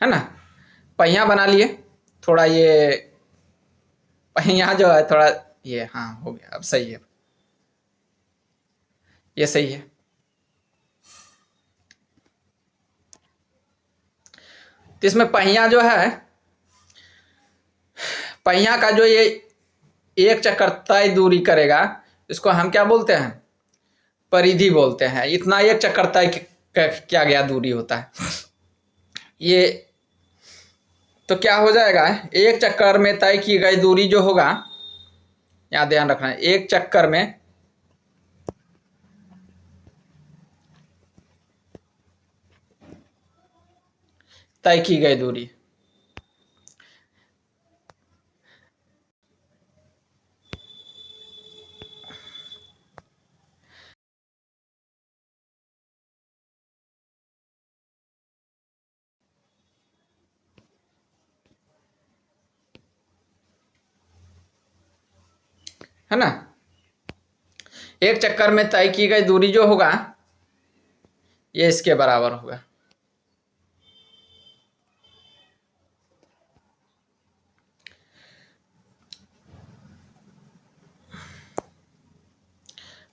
है ना। पहिया बना लिए, थोड़ा ये पहिया जो है थोड़ा ये, हाँ हो गया, अब सही है, ये सही है। तो इसमें पहिया जो है, पहिया का जो ये एक चक्कर तय दूरी करेगा इसको हम क्या बोलते हैं, परिधि बोलते हैं। इतना एक चक्कर तय किया गया दूरी होता है ये। तो क्या हो जाएगा, एक चक्कर में तय की गई दूरी जो होगा, यहाँ ध्यान रखना है, एक चक्कर में तय की गई दूरी, है ना। एक चक्कर में तय की गई दूरी जो होगा ये इसके बराबर होगा।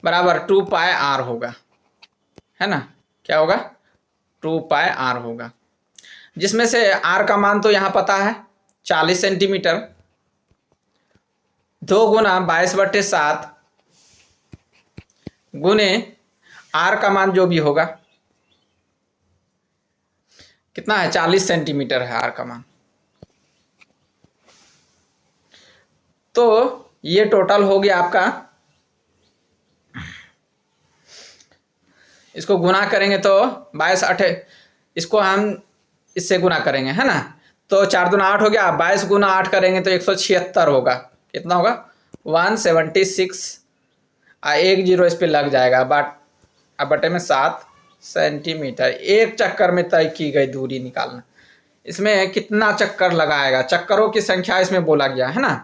बराबर 2πr होगा, है ना। क्या होगा, 2πr होगा, जिसमें से r का मान तो यहाँ पता है 40 सेंटीमीटर, 2 गुना 22/7 गुने r का मान जो भी होगा कितना है, 40 सेंटीमीटर है r का मान। तो ये टोटल हो गया आपका, इसको गुना करेंगे तो 22 इसको हम इससे गुना करेंगे, है ना। तो 4 दूना 8 हो गया, 22 गुना 8 करेंगे तो 176 होगा। कितना होगा? 176। एक जीरो इस पर लग जाएगा, अब बटे में 7 सेंटीमीटर। एक चक्कर में तय की गई दूरी निकालना। इसमें कितना चक्कर लगाएगा, चक्करों की संख्या इसमें बोला गया है ना।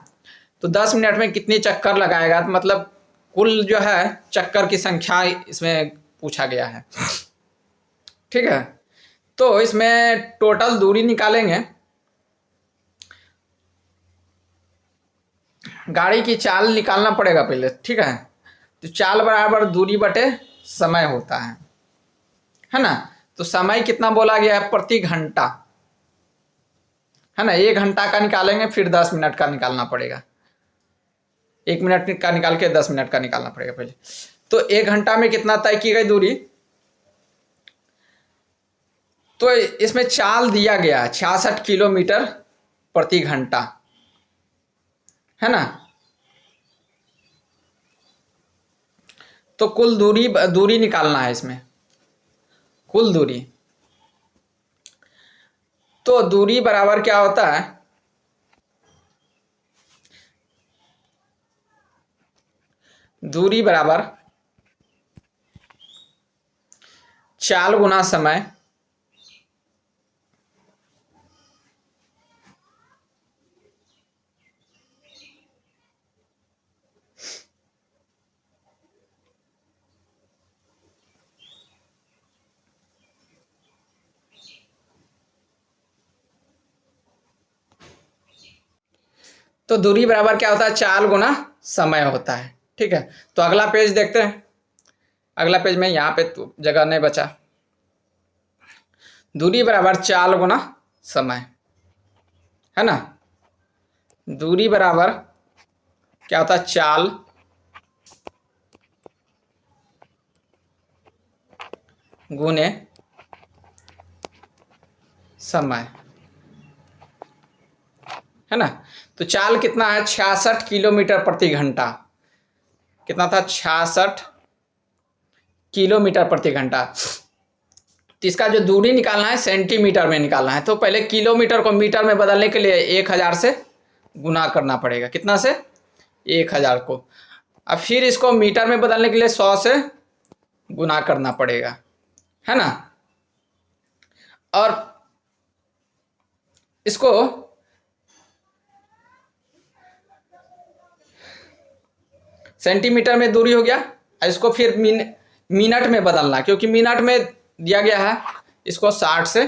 तो 10 मिनट में कितनी चक्कर लगाएगा, तो मतलब कुल जो है चक्कर की संख्या इसमें पूछा गया है। ठीक है, तो इसमें टोटल दूरी निकालेंगे। गाड़ी की चाल निकालना पड़ेगा पहले, ठीक है। तो चाल बराबर दूरी बटे समय होता है ना। तो समय कितना बोला गया है? प्रति घंटा, है ना। 1 घंटा का निकालेंगे, फिर 10 मिनट का निकालना पड़ेगा। 1 मिनट का निकाल के 10 मिनट का निकालना पड़ेगा पहले। तो 1 घंटा में कितना तय की गई दूरी? तो इसमें चाल दिया गया 66 किलोमीटर प्रति घंटा, है ना। तो कुल दूरी निकालना है इसमें, कुल दूरी। तो दूरी बराबर क्या होता है? दूरी बराबर चाल गुना समय तो दूरी बराबर क्या होता है? चाल गुना समय होता है। ठीक है, तो अगला पेज देखते हैं। अगला पेज में यहाँ पे तो जगह नहीं बचा। दूरी बराबर चाल गुना समय, है ना। दूरी बराबर क्या होता है? चाल गुने समय, है ना। तो चाल कितना है? 66 किलोमीटर प्रति घंटा। कितना था? 66 किलोमीटर प्रति घंटा। तो इसका जो दूरी निकालना है सेंटीमीटर में निकालना है। तो पहले किलोमीटर को मीटर में बदलने के लिए 1000 से गुना करना पड़ेगा। कितना से? 1000 को। अब फिर इसको मीटर में बदलने के लिए 100 से गुना करना पड़ेगा, है ना। और इसको सेंटीमीटर में दूरी हो गया। इसको फिर मिनट में बदलना, क्योंकि मिनट में दिया गया है। इसको 60 से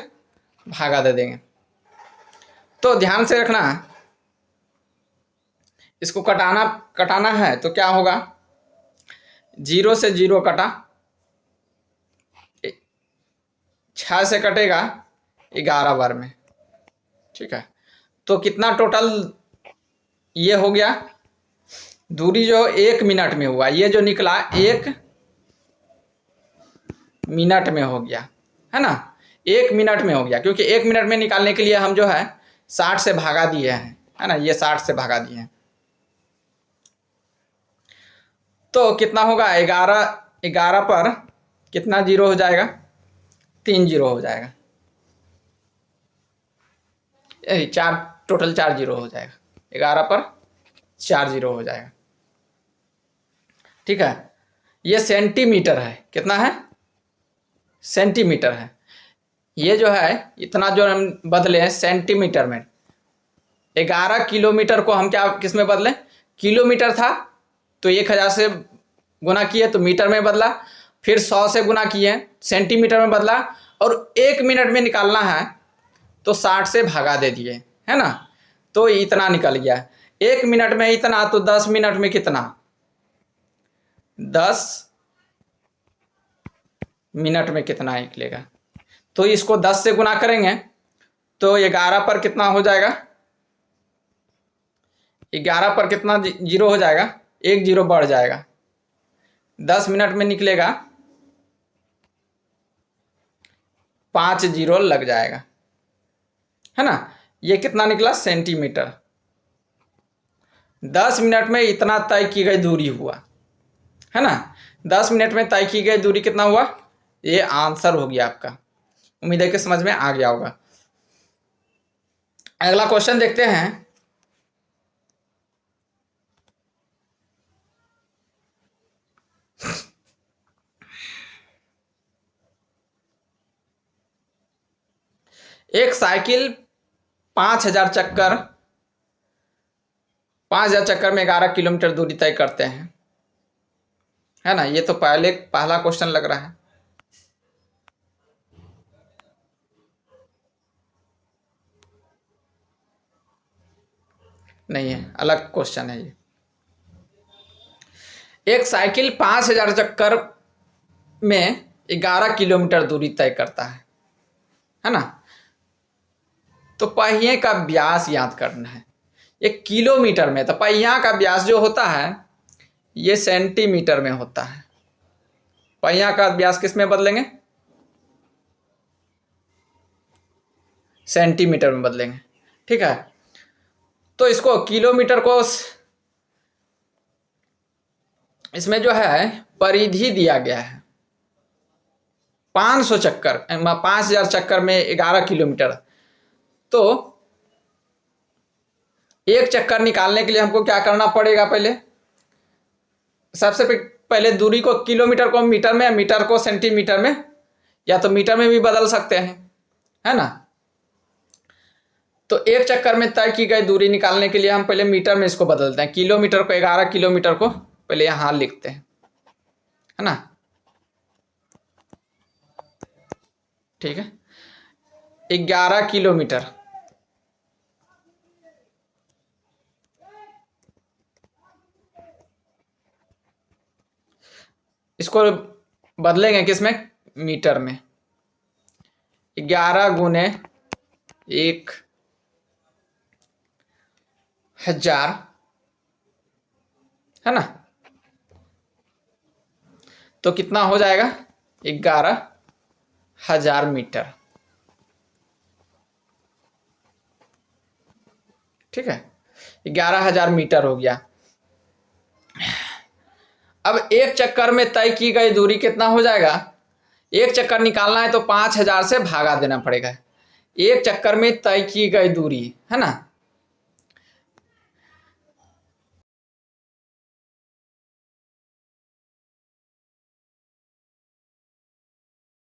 भागा दे देंगे। तो ध्यान से रखना, इसको कटाना है तो क्या होगा? 0 से 0 कटा, 6 से कटेगा 11 बार में। ठीक है, तो कितना टोटल ये हो गया? दूरी जो 1 मिनट में हुआ, ये जो निकला 1 मिनट में हो गया, है ना। 1 मिनट में हो गया, क्योंकि 1 मिनट में निकालने के लिए हम जो है 60 से भागा दिए हैं, है ना। ये 60 से भागा दिए हैं। तो कितना होगा? 11 पर कितना जीरो हो जाएगा? 3 जीरो हो जाएगा। 4 टोटल 4 जीरो हो जाएगा। 11 पर 4 जीरो हो जाएगा। ठीक है, ये सेंटीमीटर है। कितना है? सेंटीमीटर है। ये जो है इतना जो हम बदले हैं सेंटीमीटर में। 11 किलोमीटर को हम क्या किस में बदलें? किलोमीटर था तो 1000 से गुना किए तो मीटर में बदला, फिर 100 से गुना किए सेंटीमीटर में बदला, और 1 मिनट में निकालना है तो 60 से भागा दे दिए, है ना। तो इतना निकल गया। 1 मिनट में इतना, तो 10 मिनट में कितना? 10 मिनट में कितना निकलेगा? तो इसको 10 से गुना करेंगे तो 11 पर कितना हो जाएगा? 11 पर कितना जीरो हो जाएगा? 1 जीरो बढ़ जाएगा। 10 मिनट में निकलेगा 5 जीरो लग जाएगा, है ना। ये कितना निकला? सेंटीमीटर। 10 मिनट में इतना तय की गई दूरी हुआ, है ना। 10 मिनट में तय की गई दूरी कितना हुआ, ये आंसर हो गया आपका। उम्मीद है कि समझ में आ गया होगा। अगला क्वेश्चन देखते हैं। एक साइकिल 5000 चक्कर में 11 किलोमीटर दूरी तय करते हैं, है ना। ये तो पहला क्वेश्चन लग रहा है। नहीं है, अलग क्वेश्चन है ये। एक साइकिल 5000 चक्कर में 11 किलोमीटर दूरी तय करता है ना। तो पहिए का व्यास याद करना है। ये किलोमीटर में, तो पहिया का व्यास जो होता है ये सेंटीमीटर में होता है। पहिया का व्यास किस में बदलेंगे, सेंटीमीटर में बदलेंगे, ठीक है। तो इसको किलोमीटर को इसमें जो है परिधि दिया गया है 500 चक्कर, 5000 चक्कर में 11 किलोमीटर। तो एक चक्कर निकालने के लिए हमको क्या करना पड़ेगा, पहले सबसे पहले दूरी को, किलोमीटर को मीटर में, मीटर को सेंटीमीटर में, या तो मीटर में भी बदल सकते हैं, है ना। तो एक चक्कर में तय की गई दूरी निकालने के लिए हम पहले मीटर में इसको बदलते हैं। किलोमीटर को, 11 किलोमीटर को पहले यहां लिखते हैं, है ना, ठीक है। 11 किलोमीटर, इसको बदलेंगे किसमें, मीटर में। 11 गुने 1000, है ना। तो कितना हो जाएगा, 11,000 मीटर, ठीक है। 11,000 मीटर हो गया। अब एक चक्कर में तय की गई दूरी कितना हो जाएगा, एक चक्कर निकालना है तो 5000 से भागा देना पड़ेगा। एक चक्कर में तय की गई दूरी, है ना।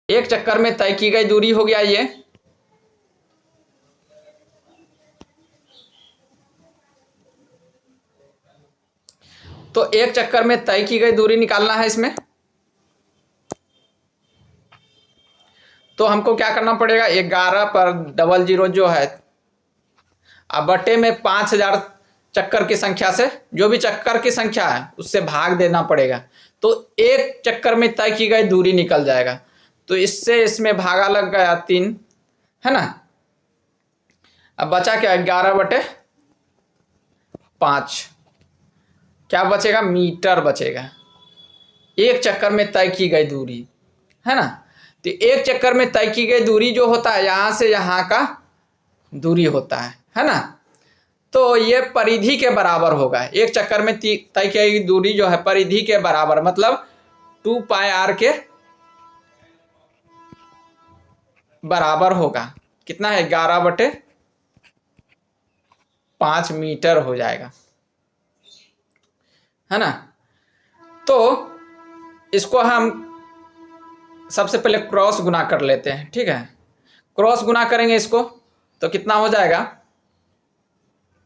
एक चक्कर में तय की गई दूरी हो गया ये, तो एक चक्कर में तय की गई दूरी निकालना है इसमें। तो हमको क्या करना पड़ेगा, 11 पर 00 जो है, अब बटे में 5000 चक्कर की संख्या से, जो भी चक्कर की संख्या है उससे भाग देना पड़ेगा। तो एक चक्कर में तय की गई दूरी निकल जाएगा। तो इससे इसमें भागा लग गया 3, है ना। अब बचा क्या, 11/5, क्या बचेगा, मीटर बचेगा। एक चक्कर में तय की गई दूरी, है ना। तो एक चक्कर में तय की गई दूरी जो होता है, यहां से यहां का दूरी होता है ना। तो ये परिधि के बराबर होगा। एक चक्कर में तय की गई दूरी जो है परिधि के बराबर, मतलब 2πr के बराबर होगा। कितना है, 11/5 मीटर हो जाएगा, है ना। तो इसको हम सबसे पहले क्रॉस गुना कर लेते हैं, ठीक है। क्रॉस गुना करेंगे इसको तो कितना हो जाएगा,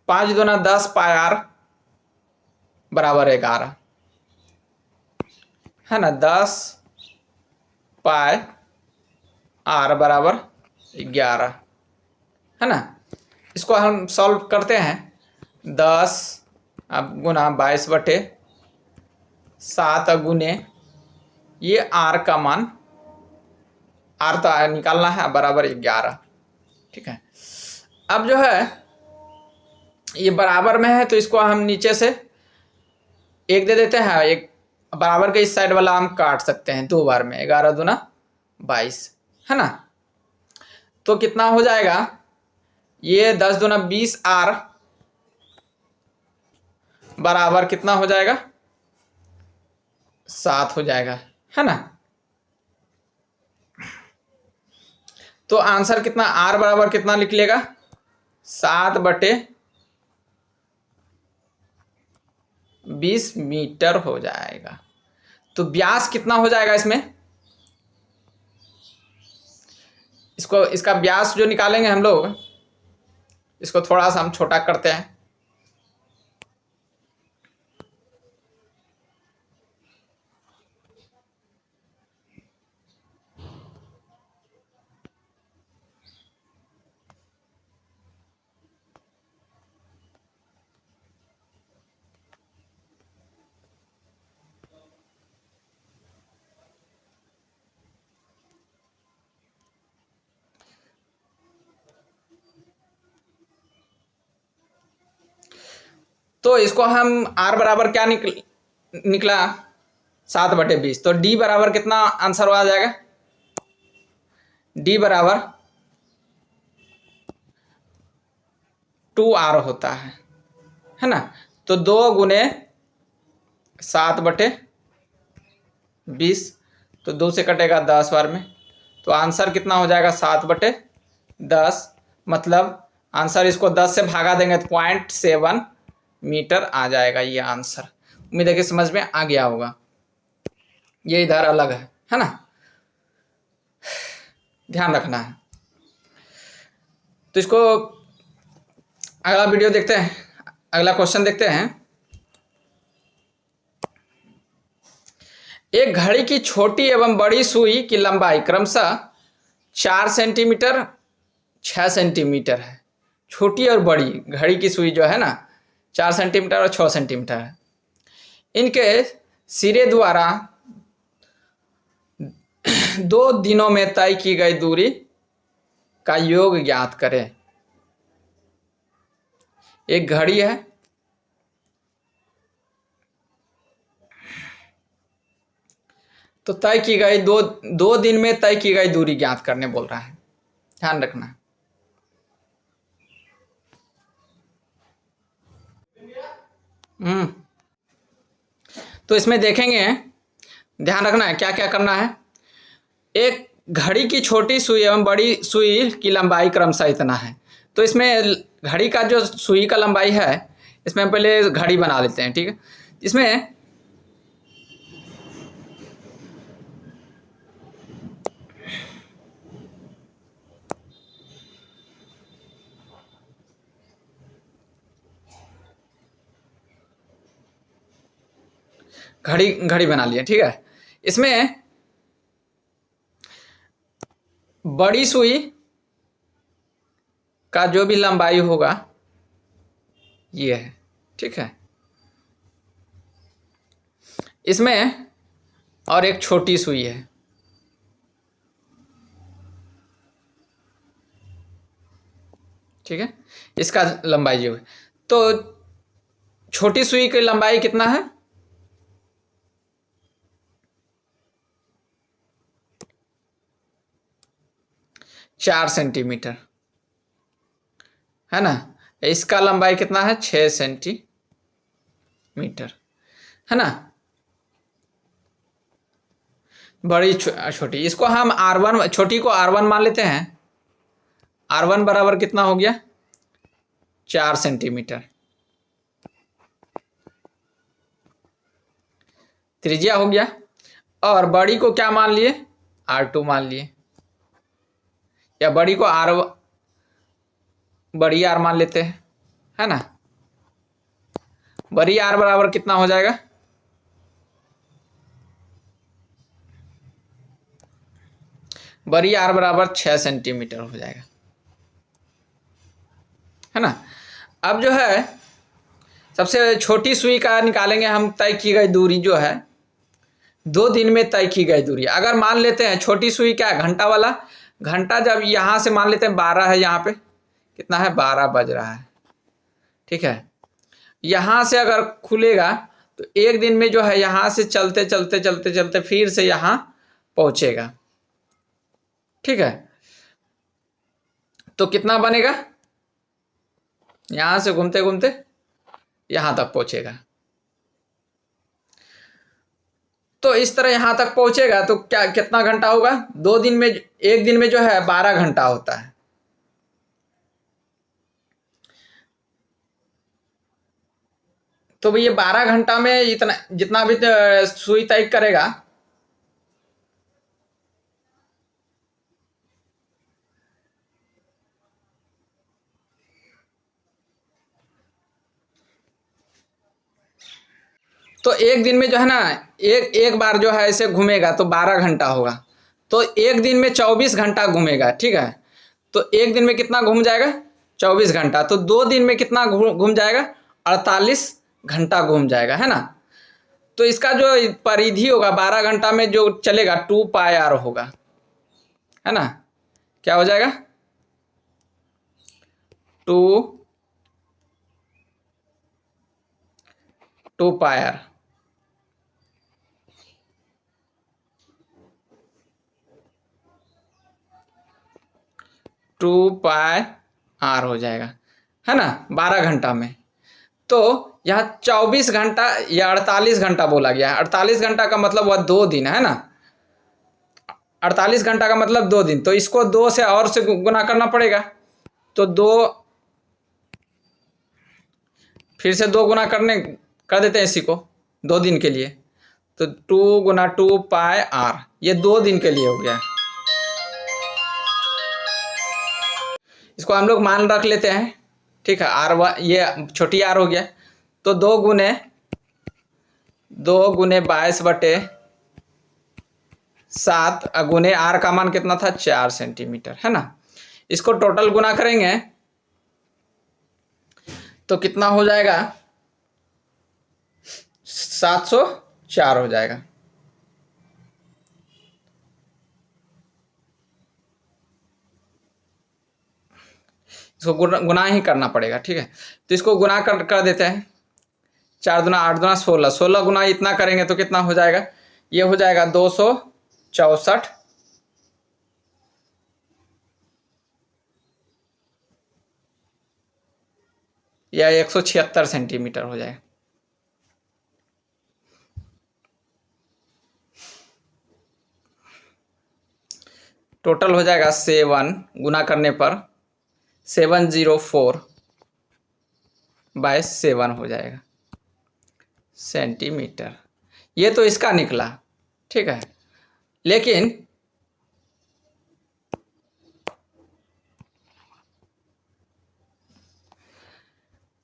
5 दूना 10 πr बराबर 11, है ना। 10 πr बराबर 11, है ना। इसको हम सॉल्व करते हैं। 10 अब गुना 22/7 गुने ये r का मान, r तो निकालना है, बराबर 11, ठीक है। अब जो है ये बराबर में है तो इसको हम नीचे से 1 दे देते हैं। एक बराबर के इस साइड वाला हम काट सकते हैं 2 बार में, 11 दूना 22, है ना। तो कितना हो जाएगा, ये 10 दूना 20r बराबर कितना हो जाएगा, 7 हो जाएगा, है ना। तो आंसर कितना, आर बराबर कितना निकलेगा, 7/20 मीटर हो जाएगा। तो व्यास कितना हो जाएगा इसमें, इसको, इसका व्यास जो निकालेंगे हम लोग, इसको थोड़ा सा हम छोटा करते हैं। तो इसको हम आर बराबर क्या निकला 7/20, तो डी बराबर कितना आंसर आ जाएगा, डी बराबर 2r होता है ना। तो 2×7/20, तो 2 से कटेगा 10 बार में, तो आंसर कितना हो जाएगा 7/10, मतलब आंसर इसको 10 से भागा देंगे तो 0.7 मीटर आ जाएगा ये आंसर। उम्मीद है कि समझ में आ गया होगा। ये इधर अलग है ना, ध्यान रखना है। तो इसको अगला वीडियो देखते हैं, अगला क्वेश्चन देखते हैं। एक घड़ी की छोटी एवं बड़ी सुई की लंबाई क्रमशः 4 सेंटीमीटर 6 सेंटीमीटर है। छोटी और बड़ी घड़ी की सुई जो है ना 4 सेंटीमीटर और 6 सेंटीमीटर है। इनके सिरे द्वारा 2 दिनों में तय की गई दूरी का योग ज्ञात करें। एक घड़ी है, तो तय की गई दो दिन में तय की गई दूरी ज्ञात करने बोल रहा है, ध्यान रखना। तो इसमें देखेंगे, ध्यान रखना है क्या क्या करना है। एक घड़ी की छोटी सुई एवं बड़ी सुई की लंबाई क्रमशः इतना है। तो इसमें घड़ी का जो सुई का लंबाई है, इसमें पहले घड़ी बना लेते हैं, ठीक है। इसमें घड़ी बना लिया, ठीक है। इसमें बड़ी सुई का जो भी लंबाई होगा ये है, ठीक है। इसमें और एक छोटी सुई है, ठीक है। इसका लंबाई जो है, तो छोटी सुई की लंबाई कितना है, 4 सेंटीमीटर है ना। इसका लंबाई कितना है, 6 सेंटीमीटर है ना। बड़ी छोटी, इसको हम R1, छोटी को R1 मान लेते हैं। R1 बराबर कितना हो गया, 4 सेंटीमीटर त्रिज्या हो गया। और बड़ी को क्या मान लिए, R2 मान लिए, या बड़ी को बड़ी R मान लेते हैं, है ना। बड़ी R बराबर कितना हो जाएगा, बड़ी R बराबर 6 सेंटीमीटर हो जाएगा, है ना। अब जो है सबसे छोटी सुई का निकालेंगे हम, तय की गई दूरी जो है 2 दिन में तय की गई दूरी। अगर मान लेते हैं छोटी सुई क्या है, घंटा वाला, घंटा जब यहाँ से मान लेते हैं 12 है, यहाँ पे कितना है 12 बज रहा है, ठीक है। यहाँ से अगर खुलेगा तो एक दिन में जो है यहाँ से चलते चलते चलते चलते फिर से यहाँ पहुँचेगा, ठीक है। तो कितना बनेगा, यहाँ से घूमते घूमते यहाँ तक पहुँचेगा, तो इस तरह यहाँ तक पहुँचेगा तो क्या कितना घंटा होगा? 2 दिन में, एक दिन में जो है 12 घंटा होता है। तो ये 12 घंटा में इतना जितना भी सुई तय करेगा, तो एक दिन में जो है ना, एक एक बार जो है ऐसे घूमेगा तो 12 घंटा होगा। तो एक दिन में 24 घंटा घूमेगा, ठीक है। तो एक दिन में कितना घूम जाएगा? 24 घंटा। तो 2 दिन में कितना घूम जाएगा? 48 घंटा घूम जाएगा, है ना। तो इसका जो परिधि होगा 12 घंटा में जो चलेगा 2πr होगा, है ना। क्या हो जाएगा? 2πr। 2πr हो जाएगा, है ना, 12 घंटा में। तो यहाँ 24 घंटा या 48 घंटा बोला गया है। 48 घंटा का मतलब वह 2 दिन, है ना। 48 घंटा का मतलब 2 दिन। तो इसको 2 से और से गुना करना पड़ेगा। तो 2, फिर से 2 गुना कर देते हैं इसी को 2 दिन के लिए। तो 2 गुना 2πr, ये 2 दिन के लिए हो गया। इसको हम लोग मान रख लेते हैं, ठीक है। आर, ये छोटी आर हो गया। तो 2 गुने 22/7 गुने आर का मान कितना था? 4 सेंटीमीटर, है ना। इसको टोटल गुना करेंगे तो कितना हो जाएगा? 704 हो जाएगा। इसको गुना ही करना पड़ेगा, ठीक है। तो इसको गुना कर देते हैं। 4 दूना 8 दूना 16, 16 गुना इतना करेंगे तो कितना हो जाएगा? ये हो जाएगा 264 या 176 सेंटीमीटर हो जाएगा। टोटल हो जाएगा 7 गुना करने पर 704/7 हो जाएगा सेंटीमीटर। ये तो इसका निकला, ठीक है। लेकिन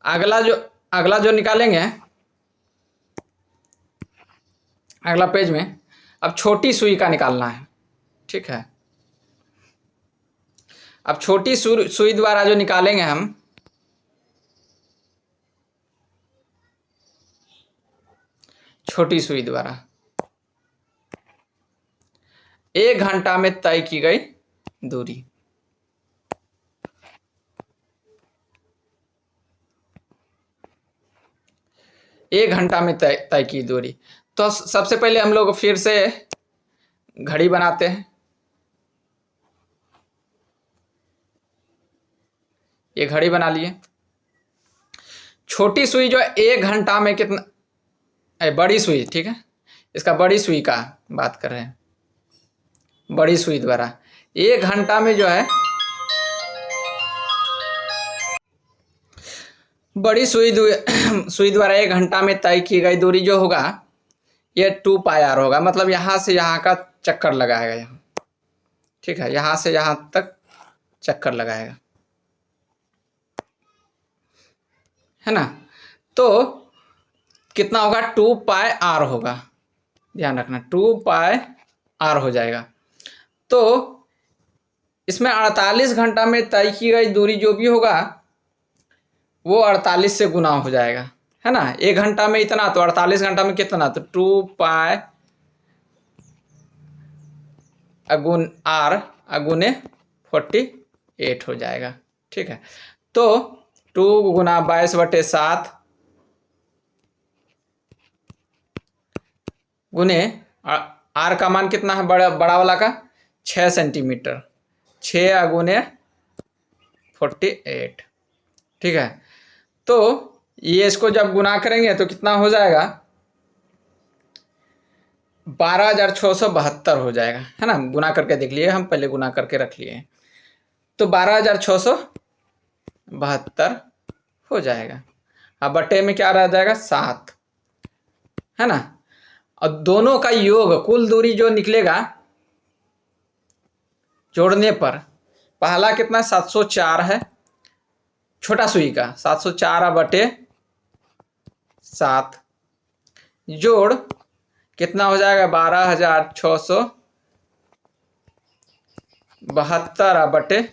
अगला जो निकालेंगे अगला पेज में, अब छोटी सुई का निकालना है, ठीक है। अब छोटी सुई द्वारा जो निकालेंगे हम, छोटी सुई द्वारा 1 घंटा में तय की गई दूरी। एक घंटा में तय की दूरी। तो सबसे पहले हम लोग फिर से घड़ी बनाते हैं। ये घड़ी बना लिए। छोटी सुई जो है 1 घंटा में कितना, बड़ी सुई, ठीक है, इसका बड़ी सुई का बात कर रहे हैं। बड़ी सुई द्वारा 1 घंटा में जो है, बड़ी सुई द्वारा 1 घंटा में तय की गई दूरी जो होगा ये 2πr होगा। मतलब यहाँ से यहाँ का चक्कर लगाएगा यहाँ, ठीक है, यहाँ से यहाँ तक चक्कर लगाएगा, है ना। तो कितना होगा? 2πr होगा, ध्यान रखना 2πr हो जाएगा। तो इसमें 48 घंटा में तय की गई दूरी जो भी होगा वो 48 से गुना हो जाएगा, है ना। 1 घंटा में इतना, तो 48 घंटा में कितना? तो 2π गुने 48 हो जाएगा, ठीक है। तो 2 गुना 22/7 गुने आर का मान कितना है बड़ा वाला का? 6 सेंटीमीटर। 6 गुने 48, ठीक है। तो ये इसको जब गुना करेंगे तो कितना हो जाएगा? 12,672 हो जाएगा, है ना। गुना करके देख लिए, हम पहले गुना करके रख लिए। तो 12,672 हो जाएगा। अब बटे में क्या रह जाएगा, 7, है ना। और दोनों का योग, कुल दूरी जो निकलेगा जोड़ने पर, पहला कितना 704 है, छोटा सुई का 704 बटे 7, जोड़ कितना हो जाएगा 12,672 बटे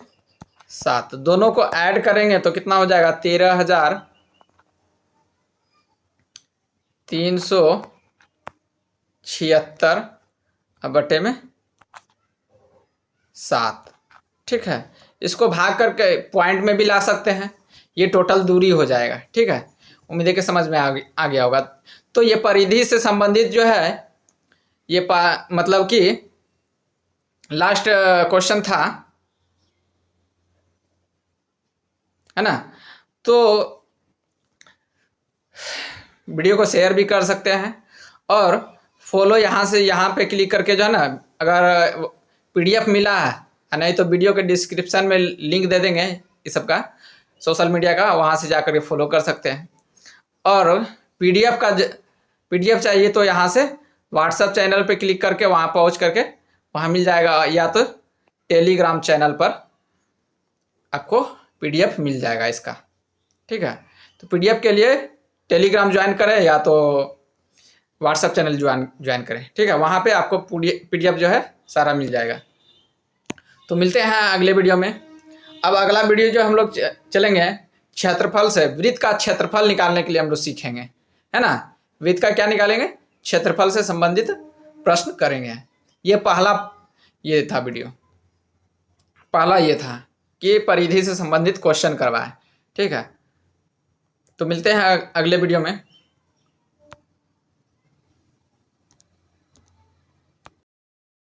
7। दोनों को ऐड करेंगे तो कितना हो जाएगा 13,376 बटे में 7। ठीक है, इसको भाग करके पॉइंट में भी ला सकते हैं, ये टोटल दूरी हो जाएगा। ठीक है, उम्मीद है कि समझ में आ गया होगा। तो ये परिधि से संबंधित जो है ये मतलब कि लास्ट क्वेश्चन था, है ना। तो वीडियो को शेयर भी कर सकते हैं और फॉलो यहाँ से यहाँ पे क्लिक करके जो है ना, अगर पीडीएफ मिला है नहीं तो वीडियो के डिस्क्रिप्शन में लिंक दे देंगे इस सब का, सोशल मीडिया का, वहाँ से जा करके फॉलो कर सकते हैं। और पीडीएफ चाहिए तो यहाँ से व्हाट्सएप चैनल पे क्लिक करके वहाँ पहुँच करके वहाँ मिल जाएगा, या तो टेलीग्राम चैनल पर आपको पीडीएफ मिल जाएगा इसका। ठीक है, तो पीडीएफ के लिए टेलीग्राम ज्वाइन करें या तो व्हाट्सएप चैनल ज्वाइन करें। ठीक है, वहाँ पे आपको पीडीएफ जो है सारा मिल जाएगा। तो मिलते हैं अगले वीडियो में। अब अगला वीडियो जो हम लोग चलेंगे, क्षेत्रफल से वृत्त का क्षेत्रफल निकालने के लिए हम लोग सीखेंगे, है ना। वृत्त का क्या निकालेंगे, क्षेत्रफल से संबंधित प्रश्न करेंगे। ये पहला ये था वीडियो, पहला ये था कि परिधि से संबंधित क्वेश्चन करवाए। ठीक है, तो मिलते हैं अगले वीडियो में।